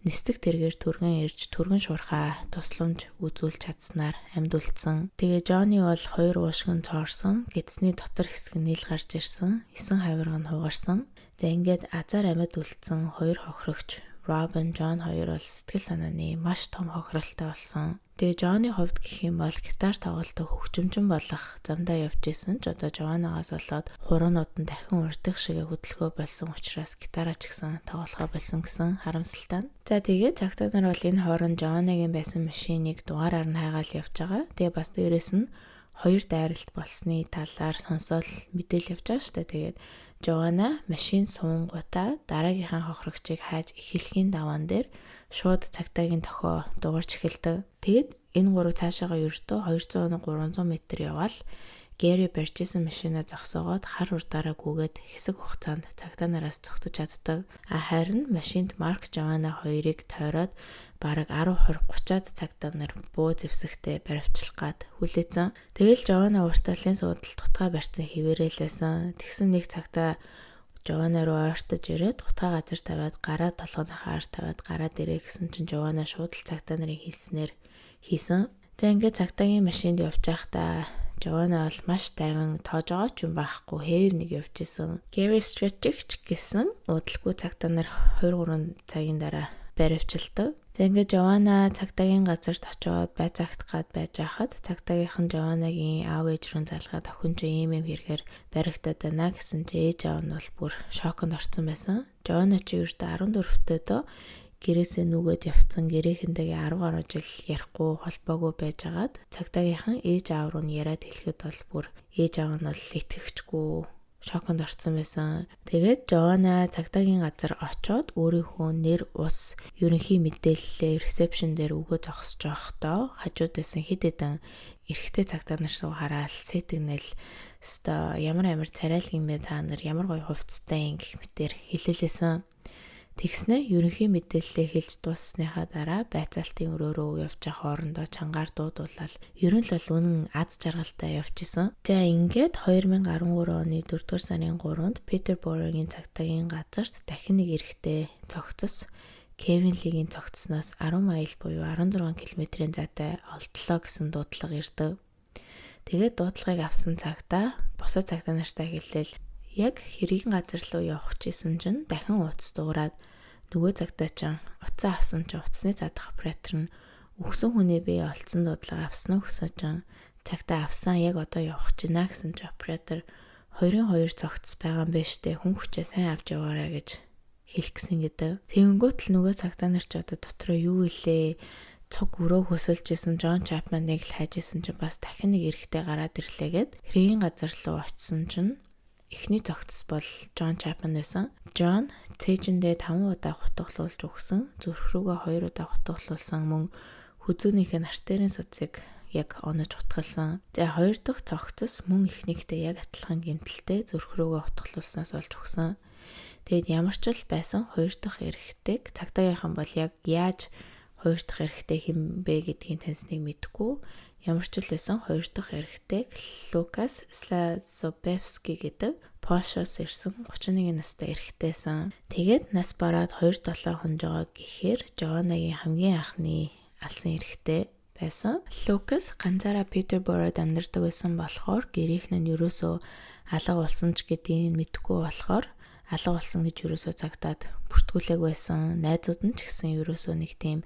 нисдэг тэргээр түргэн ирж түргэн шуурхаа тусламж үзүүлж чадсанаар амьд үлдсэн. Тэгээ Жонни бол 2 уушгин цоорсон, гидсний дотор хэсэг нь нийл гарч ирсэн, 9 хавирга нь хугарсан. За ингээд азар амьд үлдсэн 2 хохирогч Robin, John хоёр бол сэтгэл санааны маш том хохиролтой болсон. Тэгээ John-ы хувьд гэх юм бол гитар тоглолтог хөгжимчин болох замдаа явж исэн ч одоо Joanna-гаас болоод хуруунууд нь дахин урдах шигээ хөдөлгөө болсон учраас гитараа ч гэсэн тоглохоо болсон гэсэн харамсалтай. За тэгээ цагтаа нар бол энэ хооронд Joanna-гийн байсан машиныг дугаараар нь хайгаал явж байгаа. Тэгээ бас дээрэс нь хоёр дайралт болсны талаар сонсоод мэдээлэл явж байгаа шүү дээ. Тэгээд Joanna машин суунгуудаа дараагийнхаа хохирогчийг хайж эхлэхийн даваан дээр шууд цагтаагийн дохио дуурч эхэлдэг. Тэгэд энэ гурав цаашаага ердөө 200-300 м явбал Гэри барьжсэн машинаа зогсоогоод хар урдаараа гүгээд хэсэг хугацаанд цагтаа нараас цогтож чаддаг. Харин машинд Марк Joanna хоёрыг тойроод бараг 10-20-30-аад цагтаа нар буу зэвсэгтээ баривчлах гад хүлээсэн. Тэгэл Joanna уртаалын суудалд тутгаа барьсан хിവэрэлсэн. Тэгсэн нэг цагтаа Joanna руу ойртож ирээд тутгаа газар тавиад гараа толгойноо хаар тавиад гараад ирээ гэсэн чинь Joanna шууд л цагтаа нарын хэлснээр хийсэн. За ингээд цагтаагийн машинд явж байхдаа Joanna бол маш тайван тоож байгаа ч юм байхгүй хээв нэг явж исэн. Gary Stretchich гэсэн удалгүй цагтаа нар 2-3 цагийн дараа баривчилдаг. За ингээд Joanna цагтаагийн газарт очиод байцаагт гад байж хахад цагтаагийнхан Joanna-гийн аав ээж рүү залгаад охин ч ийм хэрэгээр баригдаад байна гэсэн чи ээж аав нь бол бүр шоконд орсон байсан. Joanna чи ердөө 14-т дөө гэрээсээ нүгөөд явцсан гэрээхэнтэйгээ 10 гаруй жил ярихгүй холбоогүй байжгаад цагтаагийнхан ээж аав руу яриад хэлэхэд бол бүр ээж аав нь бол итгэвчгүй шоконд орсон байсан. Тэгээд Joanna цагтаагийн газар очоод өөрийнхөө нэр ус ерөнхий мэдээллээ ресепшн дээр өгөө зогсож байхдаа хажууд байсан хэд хэдэн эрэгтэй цагтаа нар руу хараад сэтгнэл өстой ямар царайлаг юм бэ та нар ямар гоё хувцастай гэх мэтэр хэлэлээсэн. Тэгснэ ерөнхий мэдээлэлээ хэлж дууссныхаа дараа байцаалтын өрөөрөө явж явах хоорондоо чангаар дуудуулаад ер нь л бол үнэн аз жаргалтай явж исэн. За ингээд 2013 оны 4-р сарын 3-нд Peterborough-гийн цагтаагийн газарт дахин нэг эрэгтэй цогцос Kevin Lee-гийн цогцсноос 10 майл буюу 16 км-ийн зайтай олдлоо гэсэн дуудлага ирдэг. Тэгээд дуудлагыг авсан цагтаа бусад цагтаа нартай хэлээл яг хэргийн газар руу явах гэсэн чинь дахин утас дуурайд нөгөө цагтаа чинь утсаа авсан чинь утасны цаадах оператор нь өгсөн хүнээ би олцсон дуудлага авсан уу гэсэн чинь цагтаа авсан яг одоо явах гэж байна гэсэн чинь оператор 2-2 цогц байгаа юм байна штэ хүн хүчээ сайн авч яваарай гэж хэлэх гэсэн гэдэг. Тэгэнгүүт л нөгөө цагтаа нар ч одоо дотроо юу илээ цуг өрөө хөсөлж исэн John Chapman-ыг л хайжсэн чинь бас дахин нэг эрэхтэй гараад ирлээгээд хэргийн газар руу очисон чинь эхний цогцос бол John Chapman байсан. John цээжиндээ 5 удаа хутгалуулж өгсөн, зүрх рүүгээ 2 удаа хутгалуулсан мөн хүзүүнийхээ нартерийн судсыг яг онож хутгалсан. За 2 дахь цогцос мөн эхнийхтэй яг адилхан гэмтэлтэй зүрх рүүгээ хутгалуулснаас олж өгсөн. Тэгэд ямар ч л байсан 2 дахь эрэхтэйг цагтаагийнхан бол яг яаж 2 дахь эрэхтэй хэм бэ гэдгийг таньсныг мэдэхгүй. Ямар ч л байсан 2 дахь эрэхтэйг Lucas Slazobevsky гэдэг Польшоос ирсэн 31 настай эрэхтэйсэн. Тэгээд нас бараад 2-7 хонжоо гэхээр Joanna-гийн хамгийн анхны алсан эрэхтэй байсан. Lucas ганцаараа Peterborough-д амьдардаг байсан болохоор гэрийнх нь ерөөсөө алга болсон ч гэдгийг мэдэхгүй болохоор алга болсон гэж ерөөсөө цагтаад бүртгүүлээг байсан. Найзууд нь ч гэсэн ерөөсөө нэг тийм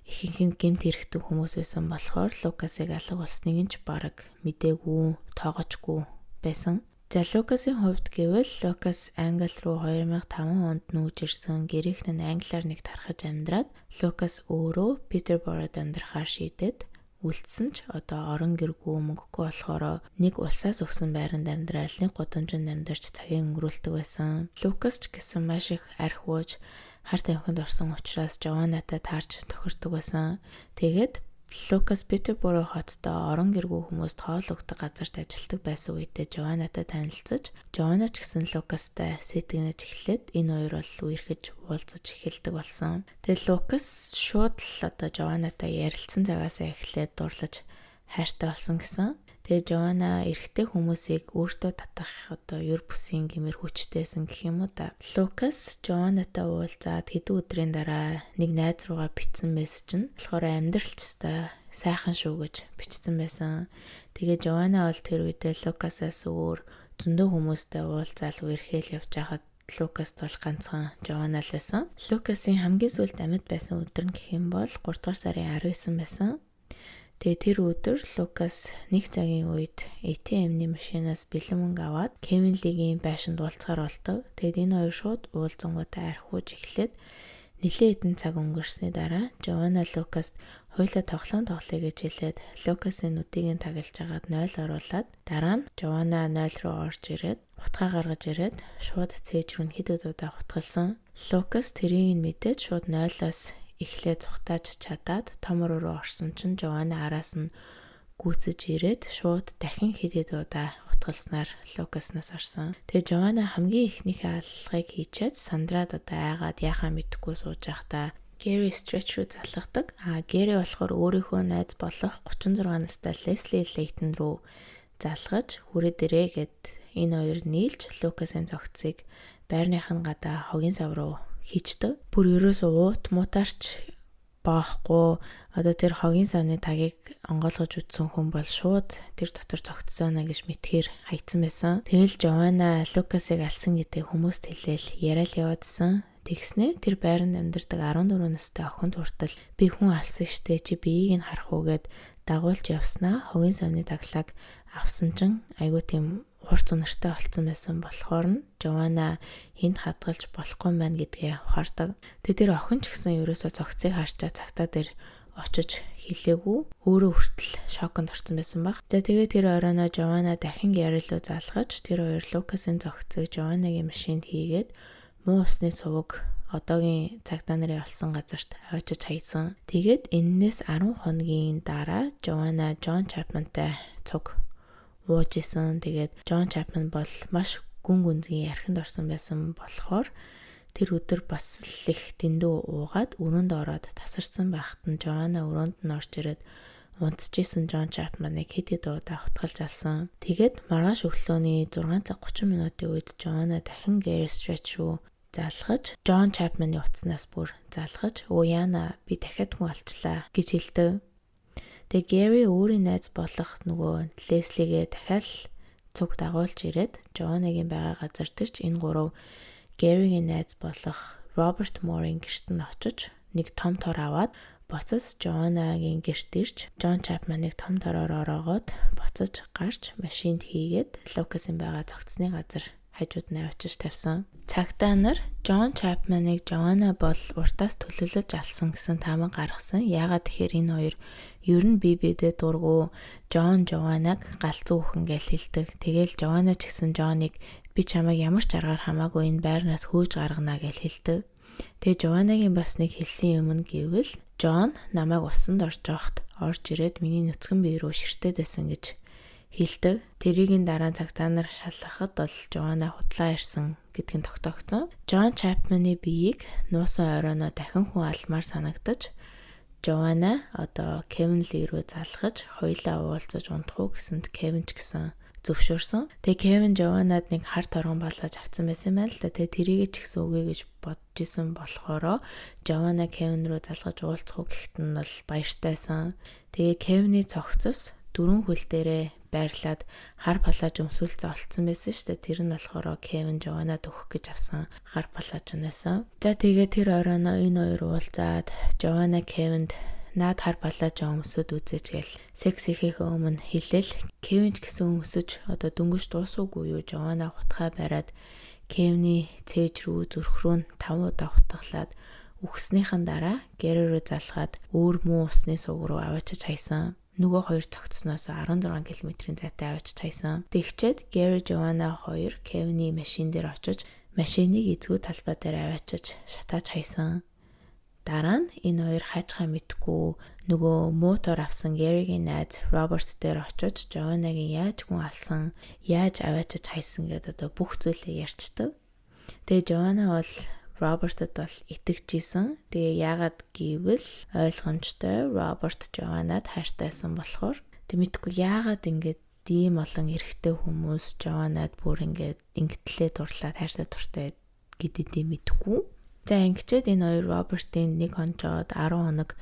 ихэнх гэмт хэрэгтэй хүмүүс байсан болохоор Lucas-ыг алга болсныг нь ч бараг мдээгүй, тоогоочгүй байсан. За Lucas-ийн хувьд гэвэл Lucas Англи руу 2005 онд нүүж ирсэн. Гэрийнх нь англиар нэг тархаж амьдраад Lucas өөрөө Peterborough-д амьдрахаар шийдээд үлдсэн ч одоо орон гэргүй мөнгөгүй болохоор нэг улсаас өгсөн байранд амьдрал нэг гудамжинд амьдарч цагийн өнгөрүүлдэг байсан. Lucas ч гэсэн маш их архиуж хар тамхинд орсон учраас Joanna-тай таарч тохирдог байсан. Тэгээд Lucas Peterborough хоттой орон гэргүй хүмүүст хоол өгдөг газарт ажилладаг байсан үедээ Joanna-тай танилцаж, Joanna ч гэсэн Lucas-тай сэтгэнэж эхлээд энэ хоёр бол үерхэж уулзаж эхэлдэг болсон. Тэгээд Lucas шууд л одоо Joanna-тай ярилцсан цагаасаа эхлээд дурлаж хайртай болсон гэсэн. Тэгээд Joanna эрэгтэй хүмүүсийг өөртөө татах одоо юр бүсийн гэмээр хүчтэйсэн гэх юм уу та. Lucas Joanna-тай уулзаад хэдэн өдрийн дараа нэг найз руугаа бичсэн мессеж нь болохоор амьдралчтай сайхан шүү гэж бичсэн байсан. Тэгээд Joanna бол тэр үедээ Lucas-аас өөр зөндөө хүмүүстэй уулзаал үерхэл явж байхад Лукаст бол ганцхан Жоанна л байсан. Лукасын хамгийн сүүлд амьд байсан өдөр нь гэх юм бол 3 дугаар сарын 19 байсан. Тэгээ тэр өдөр Лукас 1 цагийн үед ATM-ний машинаас бэлэн мөнгө аваад Кевин Лигийн байшинд уулзахаар болдог. Тэгээд энэ хоёр шууд уулзсангуудаа архиуж эхлээд нэлээд хэдэн цаг өнгөрсний дараа Жоанна Лукаст хоёулаа тоглоё гэж хэлээд Лукасын нүдийг таглаж агаад 0 оруулаад дараа нь Жоанна 0 руу орж ирээд утгаа гаргаж ирээд шууд цээж рүү хэд удаа хутгалсан. Лукас тэрийг мэдээд шууд 0-оос эхлээ зүхтааж чадаад том руу орсон чинь Жоанна араас нь гүйцэж ирээд шууд дахин хэд удаа хутгалснаар Лукаснаас орсон. Тэгээ Жоанна хамгийн ихнийхээ аллагыг хийчээд Сандрад одоо айгаад яхаа мэдэхгүй сууж байхдаа Гэри стретч руу залгадаг. Гэри болохоор өөрийнхөө найз болох 36 настай Лесли Лейтон руу залгаж хүрээд ирээ гэд энэ хоёр нийлж Лукасын цогцыг байрныхан гадаа хогийн сав руу хийчдэг. Бүр ерөөсөө уут мутаарч баахгүй одоо тэр хогийн савны тагийг онгойлгож үтсэн хүн бол шууд тэр дотор цогцсоно гэж мэдхээр хайцсан байсан. Тэгэл Жоанна Лукасыг алсан гэдэг хүмүүст хэлээл яриад яваадсан. Тэгснэ тэр байранд амьдардаг 14 настай охинд хүртэл би хүн алсан штэ чи биеийг нь харах уугээд дагуулж явснаа хогийн савны таглаг авсан чинь айгуу тийм хурц үнэртэй болцсон байсан болохоор нь Жоанна энд хадгалж болохгүй мэн гэдгээ ухаардаг. Тэр охин ч гэсэн ерөөсөө цогцыг харчаа цагтаа дээр очиж хэлээгүй өөрөө хүртэл шоконд орсон байсан баг. Тэгээ тэр оройноо Жоанна дахин Гэри рүү залгаж тэр хоёр Лукасын цогцыг Жоаннагийн машинд хийгээд муу усны суваг одоогийн цагдаа нарын олсон газарт авчиж хайсан. Тэгээд энэс 10 хоногийн дараа Жоанна Джон Чапмантай цуг ууж исэн. Тэгээд Джон Чапман бол маш гүн гүнзгий ярхинд орсон байсан болохоор тэр өдөр бас л их дэндүү уугаад өрөөнд ороод тасарсан байхад нь Жоанна өрөөнд нь орж ирээд унтчихсэн Джон Чапманыг хэд удаа хутгалж алсан. Тэгээд маргааш өглөөний 6 цаг 30 минутын үед Жоанна дахин Гэри стретч руу залгаж Джон Чапманы утаснаас бүр залгаж яана би дахиад хүн алчлаа гэж хэлдэг. Тэгээ Гэри өөрийн найз болох нөгөө Леслигээ дахиад цуг дагуулж ирээд Жоаннагийн байгаа газар төрч энэ гурав Гэригийн найз болох Роберт Морийн гэрт нь очиж нэг том тор аваад буцаж Жоаннагийн гэрт ирж Джон Чапманыг том тороор ороогоод буцаж гарч машинд хийгээд Лукасын байгаа цогцсны газар хажууд нь авчиж тавьсан. Цагдаа нар Джон Чапманыг Жоанна бол уртаас төлөвлөж алсан гэсэн таамаг гаргасан. Яагаад тэгэхээр энэ хоёр ер нь бие биедээ дургу Жоаннаг галзуу өхөн гэж хэлдэг. Тэгээл Жоанна ч гэсэн Джоныг би чамайг ямар ч аргаар хамаагүй энэ байрнаас хөөж гаргана гэж хэлдэг. Тэгээ Жоаннагийн бас нэг хэлсэн юм нь гэвэл Джон намайг усанд орж явахт орж ирээд миний нүцгэн бие рүү ширтээд байсан гэж хэлдэг. Тэрийн дараа цагтаа нар шалгахад бол Жоанна худлаа ирсэн гэдгийг тогтоогдсон. Джон Чапманы биеийг нуусан оройноо дахин хүн алмаар санагдаж Жоанна одоо Кевин Ли рүү залгаж хоёлаа уулзаж унтах уу гэсэнд Кевин ч гэсэн зөвшөөрсөн. Тэгээ Кевин Жоаннад нэг хар торгон болгож авсан байсан байна л да. Тэгээ тэрийг ч гэсэн үгүй гэж бодож исэн болохоро Жоанна Кевин рүү залгаж уулзах уу гэхэд нь бол баяртайсан. Тэгээ Кевиний цогцос 4 хөл дээрээ байрлаад хар палаж өмсүүлцээ олцсон байсан шүү дээ. Тэр нь болохоор Кевин Жоаннад өгөх гэж авсан хар палаж нээсэн. За тэгээ тэр оройноо энэ хоёр уулзаад Жоанна Кевинд наад хар палаж өмсөд үзэж гэл секс хийхээ өмнө хэлээл Кевин ч гэсэн өмсөж одоо дөнгөж дуусуугүй юу Жоанна хутгаа бариад Кевиний цээж рүү зүрх рүү 5 удаа хутгалаад үхснийхэн дараа Гэри рүү залгаад өөр муу усны суг руу аваачиж хайсан. Нөгөө хоёр цогцсноос 16 км-ийн зайтай авчиж хайсан. Тэгчээд Гэри Жоанна хоёр Кевиний машин дээр очиж машиныг эзгүй талбай дээр аваачиж шатааж хайсан. Дараа нь энэ хоёр хайчгаа мэдгүй нөгөө мотор авсан Гэригийн найз Роберт дээр очиж Жоаннагийн яаж хүн алсан, яаж аваачиж хайсан гэдээ одоо бүх зүйлээ ярьцдаг. Тэгээ Жоанна бол Робертод бол итгэжсэн. Тэгээ яагаад гэвэл ойлгомжтой Роберт Жоаннад хайртайсан болохоор тэг мэдгүй яагаад ингэж ийм олон эрэгтэй хүмүүс Жоаннад бүр ингэж ингэтлээ дурлаад хайртай туртай гэдээ мэдгүй. За ингэчээд энэ хоёр Робертийн нэг хонжоод 10 хоног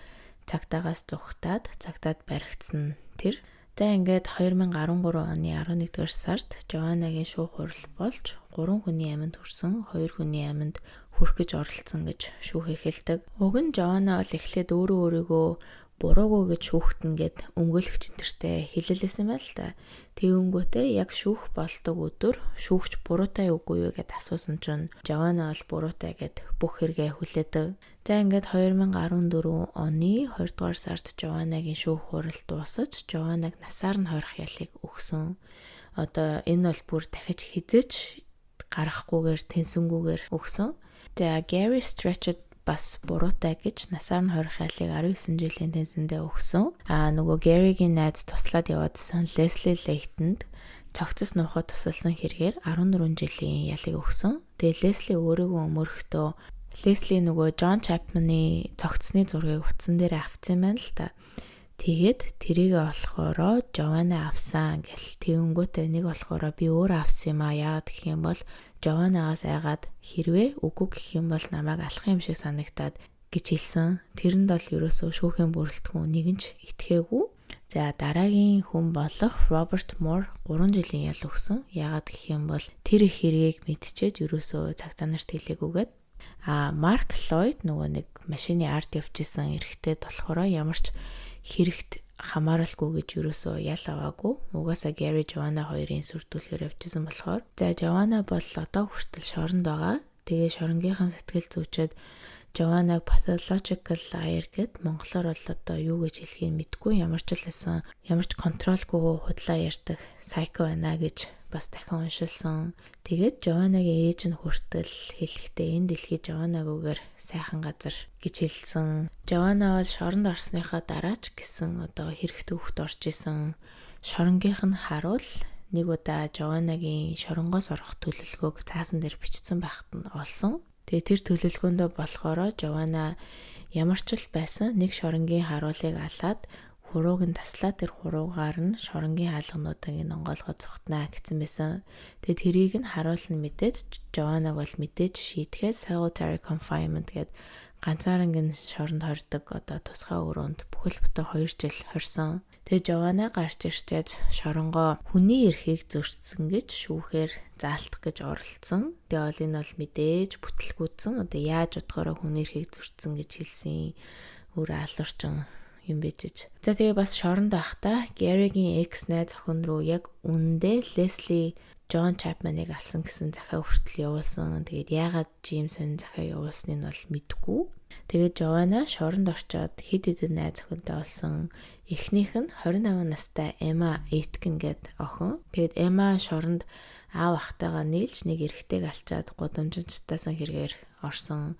цагтаагаас зүхтаад цагтаад баригдсан тэр. За ингээд 2013 оны 11-р сард Жоаннагийн шүүх хурал болж 3 хүний амьд хүрсэн, 2 хүний амьд хүрэх гэж оролцсон гэж шүүх эхэлдэг. Уг нь Жоанна бол эхлээд өөрийгөө буруугүй гэж шүүхтэн гэд өмгөөлөгч энтертэй хэлэлсэн байл та. Тэгэнгүүтээ яг шүүх болдог өдөр шүүгч буруутай үгүй юу гэд асуусан чинь Жоанна бол буруутай гэд бүх хэрэгээ хүлээдэг. За ингээд 2014 оны 2 дугаар сард Жоаннагийн шүүх хурал дуусаж Жоаннаг насаар нь хорих ялыг өгсөн. Одоо энэ бол бүр дахиж хизээч гарахгүйгээр тэнсэнгүйгээр өгсөн. За Gary Stretched бас буруутай гэж насаар нь хорих ялыг 19 жилийн тэнцэндээ өгсөн. Нөгөө Gary-гийн найз туслаад яваадсан Leslie Layton-д цогцос нуухад тусалсан хэрэгээр 14 жилийн ялыг өгсөн. Тэгээ Leslie өөрийгөө өмөрөхдөө Leslie нөгөө John Chapman-ы цогцсны зургийг утсан дээр авцсан байна л та. Тэгээд тэрийгэ болохоро Joanna авсан гэл. Тэнгүүтээ нэг болохоро би өөрөө авсан юм аа. Яагаад гэх юм бол Joanna-аас айгаад хэрвээ үгүй гэх юм бол намайг алах юм шиг санагтаад гэж хэлсэн. Тэрэнд бол ерөөсөө шүүхийн бүрэлдэхүүн нэгэнч итгээгүй. За дараагийн хүн болох Robert Moore 3 жилийн ял өгсөн. Яагаад гэх юм бол тэр их хэргийг мэдчихэд ерөөсөө цагтаа нарт хэлээгүйгээд Mark Lloyd нөгөө нэг машины ард явж исэн эрэгтэй болохоор ямар ч хэрэгт хамааралгүй гэж ерөөсөө ял аваагүй. Угаасаа Gary Joanna хоёрын сүрдүүлгээр явжсэн болохоор. За Joanna бол одоо хүртэл шоронд байгаа. Тэгээ шоронгийнхан сэтгэл зүйчэд Joanna pathological liar гэд монголоор бол одоо юу гэж хэлхийг мэдгүй, ямар ч байсан ямар ч контролгүй худлаа ярьдаг psycho байна гэж бас дахин уншилсан. Тэгээд Joanna-гийн ээж нь хүртэл хэлэхдээ энэ дэлхий Joanna-гүйгээр сайхан газар гэж хэлсэн. Joanna бол шоронд орсныхаа дараа ч гэсэн одоо хэрэгтэй хөвгт орж исэн. Шоронгийнх нь харуул нэг удаа Joanna-гийн шоронгоос орох төлөвлөгөөг цаасан дээр бичсэн байхад нь олсон. Тэгээ тэр төлөвлөгөөндөө болохоор Joanna ямар ч л байсан нэг шоронгийн харуулыг алаад хурууг нь таслаа, тэр хуруугаар нь шоронгийн хаалгануудыг онгойлгоо зүхтнаа гэсэн байсан. Тэгээ тэрийг нь харуулна мэдээд Joanna бол мэдээж шийтгэхэд solitary confinement гэд ганцаарнгийн шоронд хордог одоо тусгай өрөөнд бүхэл бүтэн 2 жил хорсон. Тэгээ Joanna гарч ирчээд шоронгоо хүний эрхийг зөрчсөн гэж шүүхээр заалтах гэж оролцсон. Тэгээ ол энэ бол мэдээж бүтлгүүцсэн. Одоо яаж утгаараа хүний эрхийг зөрчсөн гэж хэлсэн өөр алуурчин юм бижиж. За тэгээ бас шоронд байхдаа Gary-гийн экс найз охин руу яг үндэ Leslie John Chapman-ыг алсан гэсэн захиа хүртэл явуулсан. Тэгээд яагаад James энэ захиа явуулсныг нь бол мэдгүй. Тэгээд Joanna шоронд орчоод хэд хэдэн найз охинтой болсон. Эхнийх нь 28 настай Emma Aitken гээд охин. Тэгээд Emma шоронд аав ахтайгаа нийлж нэг эрэгтэйг алчаад гудамжинчтайсан хэрэгээр орсон.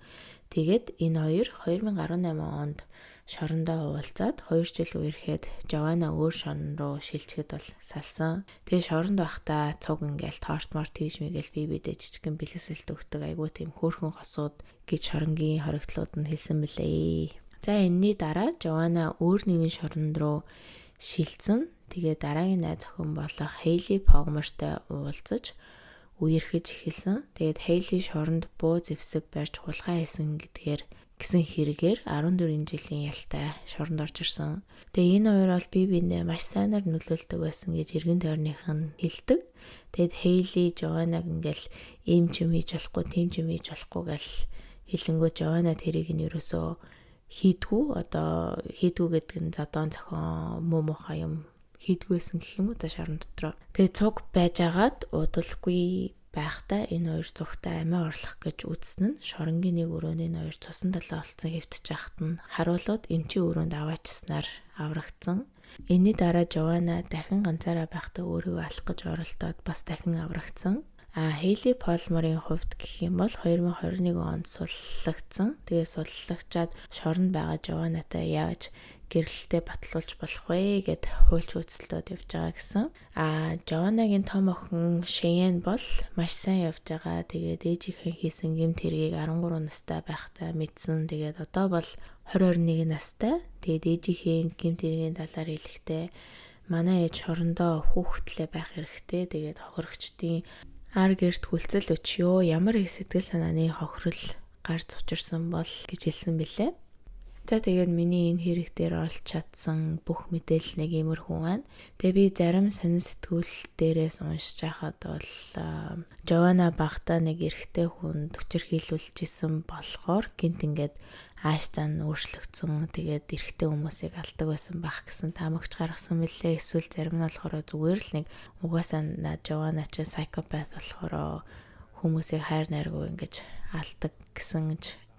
Тэгээд энэ хоёр 2018 онд шорондоо уулзаад 2 жил үерхэд Joanna өөр шорон руу шилжихэд бол салсан. Тэгээ шоронд байхдаа цуг ингээл тоортмор тийж мэгэл бибидэ жижигэн бэлгэсэлт өгдөг айгуу тийм хөөрхөн хосууд гэж шоронгийн хоригдлууд нь хэлсэн билээ. За энэний дараа Joanna өөр нэгэн шоронд руу шилжсэн. Тэгээ дараагийн найз охин болох Hailey Palmer-тай уулзаж үерхэж эхэлсэн. Тэгээд Hailey шоронд буу зэвсэг барьж хулгай хийсэн гэсэн хэрэгээр 14 жилийн ялтай шоронд орж ирсэн. Тэгээ энэ хоёр бол бие биендээ маш сайнаар нөлөөлдөг байсан гэж эргэн тойрных нь хэлдэг. Тэгээд Hailey Joanna-г ингээл ийм ч юм хийж болохгүй, тийм ч юм хийж болохгүй гэл хэлэнгөө Joanna тэрийг нь ерөөсөө хийдгүү. Одоо хийдгүү гэдэг нь задон зохион муу муухай юм хийдгүйсэн гэх юм уу та шорон дотроо. Тэгээ цуг байжгаад удалгүй байхдаа энэ хоёр зүгтээ амиа орлох гэж үзсэн нь шоронгийн нэг өрөөний хоёр цусан талаа олцсон хэвтэж яхад нь харуулууд эмчийн өрөөнд аваачснаар аврагдсан. Энэний дараа Joanna дахин ганцаараа байхдаа өөрийгөө алах гэж оролдоод бас дахин аврагдсан. Hailey Palmer-ийн хувьд гэх юм бол 2021 онд суллагдсан. Тэгээ суллагчаад шоронд байгаа Joanna-тай яаж гэрэлтэй батлуулж болох вэ гэд хуульч хөцөлтөд явж байгаа гэсэн. Joanna-гийн том охин Shane бол маш сайн явж байгаа. Тэгээд ээжийнхэн хийсэн гэмт хэргийг 13 настай байхдаа мэдсэн. Тэгээд одоо бол 20-21 настай. Тэгээд ээжийнхэн гэмт хэргийн талаар хэлэхдээ манай ээж шорондоо хүүхэдлээ байх хэрэгтэй. Тэгээд хохирогчдын ар гэрт хүлцэл өчөө ямар их сэтгэл санааны хохирол гарч учирсан бол гэж хэлсэн билээ. За тэгээд миний энэ хэрэг дээр олж чадсан бүх мэдээлэл нэг иймэрхүү байна. Тэгээ би зарим сонин сэтгүүл дээрээс уншиж байхад бол Жована багтаа нэг эрэгтэй хүнд хүчирхийлүүлж исэн болохоор гинт ингээд ааш зан өөрчлөгдсөн. Тэгээд эрэгтэй хүмүүсийг алдаг байсан байх гэсэн таамагч гаргасан мэлээ. Эсвэл зарим нь болохоор зүгээр л нэг угаасаа Жована чинь psychopath болохоор хүмүүсийг хайр найргүй ингэж алдаг гэсэн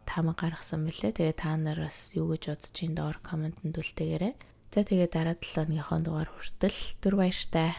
таамаг гаргасан мэлээ. Тэгээ та нараас юу гэж бодож ин доор комментэнд үлдээгээрэй. За тэгээ дараа 7 өдрийнхөө дугаар хүртэл түр баяртай.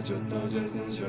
좀 더 재생 쇼